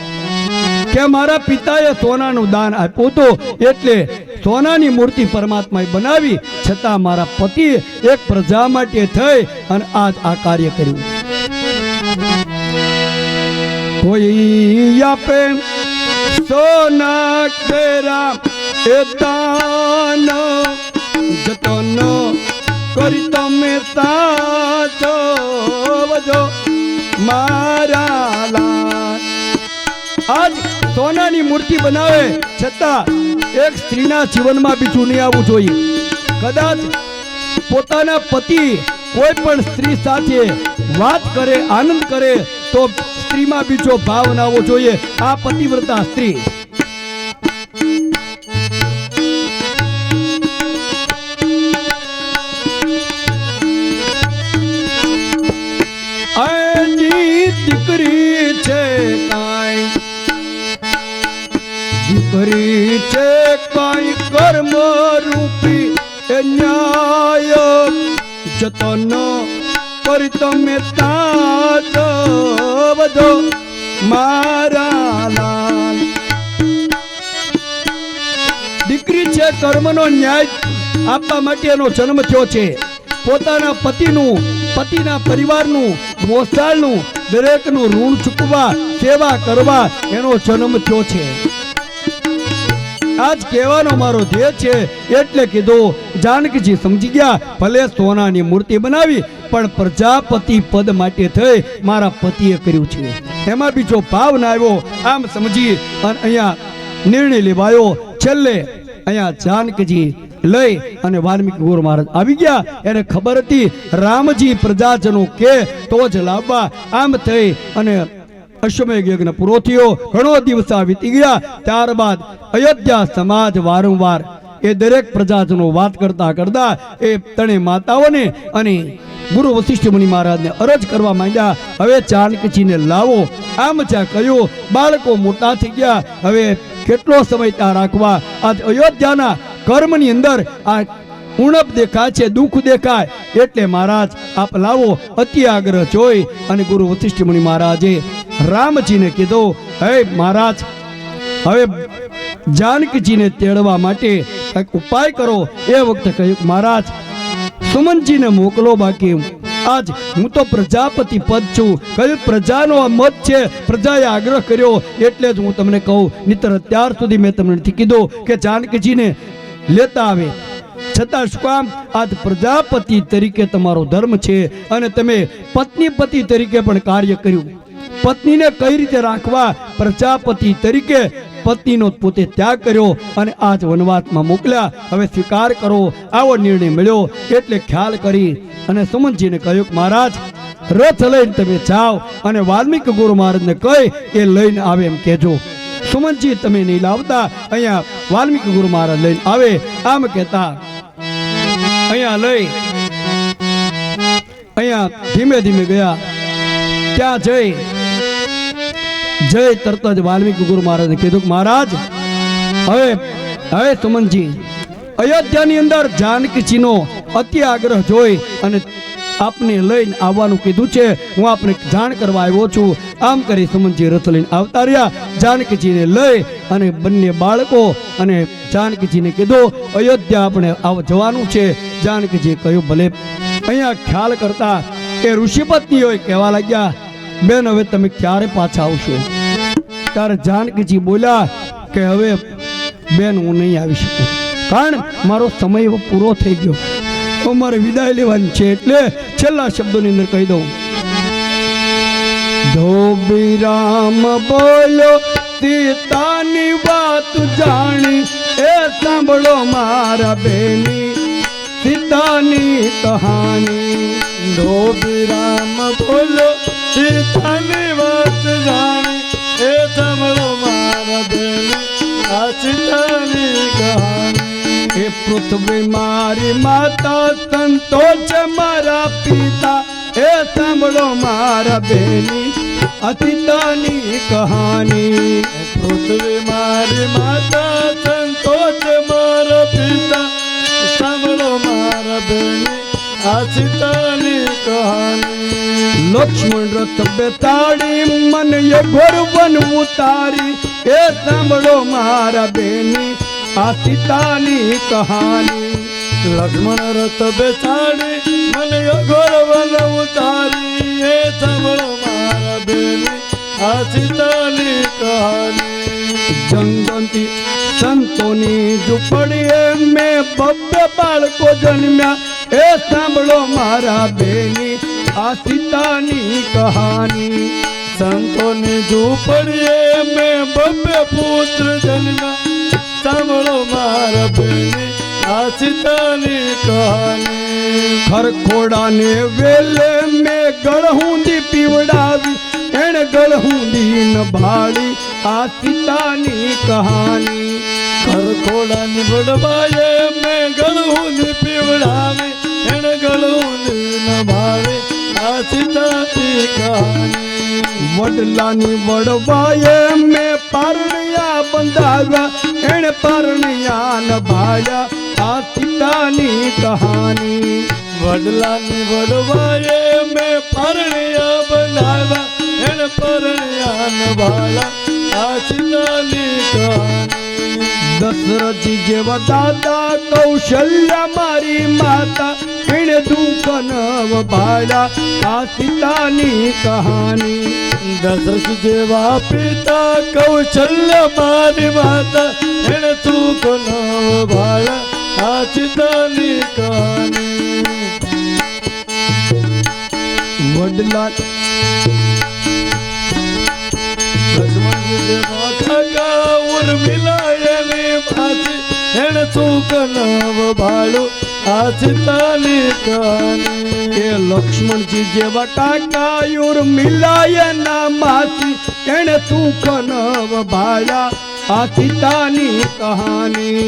કે મારા પિતાએ સોનાનું દાન આપ્યું હતું, એટલે સોનાની મૂર્તિ પરમાત્માએ બનાવી, છતાં મારા પતિ એક પ્રજા માટે થઈ અને આજ આ કાર્ય કર્યું. કોઈ આપે સોના કેરા એ દાન જતન કરી તમે સાચવજો મારા લાલ. આજ સોનાની મૂર્તિ બનાવે છતાં એક સ્ત્રીના જીવનમાં બીજું નહીં આવવું જોઈએ. કદાચ પોતાના પતિ કોઈ પણ સ્ત્રી સાથે વાત કરે, આનંદ કરે તો સ્ત્રીમાં બીજો ભાવ ના આવવો જોઈએ. આ પતિવ્રતા સ્ત્રી દીકરી છે કાંઈ, દીકરી છે કાંઈ કર્મ રૂપી એ ન્યાય જતન કરી તમે સાચવજો મારા લાલ. દીકરી છે કર્મનો ન્યાય આપવા માટે એનો જન્મ થયો છે. પોતાના પતિનું, પતિના પરિવારનું, મોસાળનું દરેકનું ઋણ ચૂકવા, સેવા કરવા એનો જન્મ થયો છે. આજ કહેવાનો મારો ધ્યેય છે. એટલે કીધું જાનકીજી સમજી ગયા. ભલે સોનાની મૂર્તિ બનાવી પણ પ્રજાપતિ પદ માટે થઈ મારા પતિએ કર્યું છે, એમાં બીજો ભાવ ના આવ્યો. આમ સમજી અને અહીંયા નિર્ણય લેવાયો. છેલ્લે અહીંયા જાનકીજી લઈ અને વાલ્મીકી ગુરુ મહારાજ આવી ગયા. એને ખબર હતી રામજી પ્રજાજનો કે તો જ લાવવા. આમ થઈ અને અશ્વમેઘ યજ્ઞ પૂરો થયો. ઘણો દિવસ વીતી ગયા. ત્યારબાદ અયોધ્યા સમાજ વારંવાર એ દરેક પ્રજાજનો વાત કરતા કરતા એ ત્રણેય માતાઓને અને ગુરુ વશિષ્ઠ મુનિ મહારાજને અરજ કરવા માંડ્યા, હવે જાનકીજીને લાવો. આમ જ્યાં કહ્યું બાળકો મોટા થઈ ગયા, હવે કેટલો સમય ત્યાં રાખવા? આજ અયોધ્યાના કર્મની અંદર આ ઉણપ દેખાય છે, દુઃખ દેખાય, એટલે મહારાજ આપ લાવો. અતિ આગ્રહ જોઈ અને ગુરુ વશિષ્ઠ મુનિ મહારાજે રામજીને કીધું, હે મહારાજ હવે જાનકીજીને તેડવા માટે કંઈક ઉપાય કરો. એ વખતે કહ્યું મહારાજ સુમનજીને મોકલો, બાકી આજ હું તો પ્રજાપતિ પદ છું. કહ્યું પ્રજાનો આ મત છે, પ્રજાએ આગ્રહ કર્યો એટલે જ હું તમને કહું, નહીંતર અત્યાર સુધી મેં તમને નથી કીધું કે જાનકીજીને લેતા આવે. છતાં શું કામ? આજ પ્રજાપતિ તરીકે તમારો ધર્મ છે અને તમે પત્ની પતિ તરીકે પણ કાર્ય કર્યું. પત્નીને કઈ રીતે રાખવા, પ્રજાપતિ તરીકે પત્નીનો પોતે ત્યાગ કર્યો અને આજ વનવાસમાં મોકલ્યા. હવે સ્વીકાર કરો. આવો નિર્ણય મળ્યો. એટલે ખ્યાલ કરી અને સુમનજીને કહ્યું મહારાજ રથ લઈને તમે જાઓ અને વાલ્મીકી ગુરુ મહારાજને કહી એ લઈને આવે એમ કહેજો. સુમનજી તમે નહીં લાવતા. અહીંયા વાલ્મીકી ગુરુ મહારાજ લઈને આવે. આમ કહેતા અહીંયા લઈ અહીંયા ધીમે ધીમે ગયા. ત્યાં જય તરત જ વાલ્મીકી ગુરુ મહારાજને કીધું કે મહારાજ હવે સુમનજી અયોધ્યાની અંદર જાનકીજીનો અતિ આગ્રહ જોઈ અને આપને લઈને આવવાનું કીધું છે. હું આપને જાણ કરવા આવ્યો છું. આમ કરી સુમનજી રથ લઈને આવતા રહ્યા. જાનકીજીને લઈ અને બંને બાળકો અને જાનકીજીને કીધું અયોધ્યા આપણે જવાનું છે. જાનકીજીએ કહ્યું ભલે. અહીંયા ખ્યાલ કરતા એ ઋષિપત્નીઓએ કહેવા લાગ્યા બેન હવે તમે ક્યારે પાછા આવશો? ત્યારે જાનકીજી બોલ્યા કે હવે બેન હું નહીં આવી શકું, કારણ મારો સમય પૂરો થઈ ગયો. મારે વિદાય લેવાની છે. એટલે છેલ્લા શબ્દોની અંદર કહી દઉં. ધોબીરામ બોલ્યો સીતાની વાત જાણી એ સાંભળો મારા બેની સીતાની કહાની. ધોબીરામ બોલ્યો સીતાની વાત જાણી એ સાંભળો મારા બેની આ સીતાની કહાની. એ પૃથ્વી મારી માતા સંતોષ મારા પિતા એ સાંભળો મારા બેની અતિતાની કહાની. પૃથ્વી મારી માતા સંતોષ મારા પિતા સાંભળો મારા બેની આ સીતાની કહાની. લક્ષ્મણ રથ બેતાડી મન એ ઘોર વન ઉતારી એ સાંભળો મારા બેની આ સીતાની કહાની. લક્ષ્મણ રથ બેસાડી મને ઘોર વન ઉતારી એ સાંભળો મારા બેની આ સીતાની કહાની. જંગલથી સંતોની ઝૂંપડીએ મેં ભવ્ય બાળકો જન્મ્યા એ સાંભળો મારા બેની આ સીતાની કહાની. સંતોની ઝૂંપડીએ મેં ભવ્ય પુત્ર જન્મ્યા સાંભળો મારા બેની આ સીતાની કહાની. ખરખોડાને વેલે મેં ગળહુંદી પીવડાવી એણે ગળહુંદી નભાળી આ સીતાની કહાની. ખરખોડાની વડવાએ મેં ગળહુંદી પીવડાવી એને ગળહુંદી નભાવી આ સીતાની કહાની. વડલાની વડવાએ મેં પારણિયા બંધાવ્યા એણે પારણિયા નભાળ્યા આ સીતાની કહાની. વડલાની વડવાએ મેં પરણિયા બંધાવ્યા એને પરણિયા નભાળ્યા આ સીતાની કહાની. દશરથજી જેવા દાદા કૌશલ્યા મારી માતા એણે દુઃખ નવ ભાળ્યા આ સીતાની કહાની. દશરથ જેવા પિતા કૌશલ્ય મારી માતા એને સુખ નવ ભાળ્યા આ સીતાની કહાની. વડલા લક્ષ્મણજી જેવા કાકા ઉર્મિલા એની માસી એને સુખ નવ ભાળ્યું આ સીતાની કહાની. એ લક્ષ્મણજી જેવા કાકા ઉર્મિલાયના માસી એણે સુખ નવ ભાળ્યા આ સીતાની કહાની.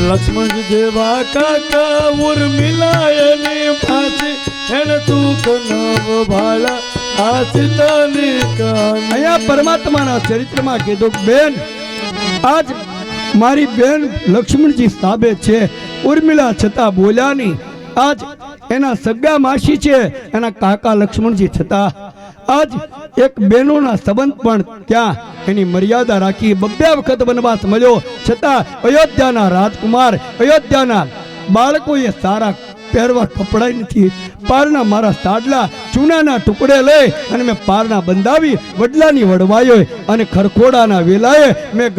લક્ષ્મણજી જેવા કાકા ઉર્મિલા એની માસી એને સુખ નવ ભાળ્યા આ સીતાની કહાની. અહીંયા પરમાત્માના ચરિત્રમાં કીધું બેન આજ મારી બેન લક્ષ્મણજી સાબે છે. ઉર્મિલા છતાં બોલ્યા નહીં. આજ એના સગા માસી છે એના કાકા લક્ષ્મણજી છતાં આજ એક બહેનોના સંબંધ પણ ત્યાં એની મર્યાદા રાખી. 2 વખત વનવાસ મળ્યો છતાં અયોધ્યાના રાજકુમાર અયોધ્યાના બાળકોએ સારા પહેરવા કપડાં નથી. પારના મારા સાડલા ચૂનાના ટુકડે લઈ અને મેં પારના બંધાવી વડલાની વડવાયો અને ખરખોડાના વેલાએ મેં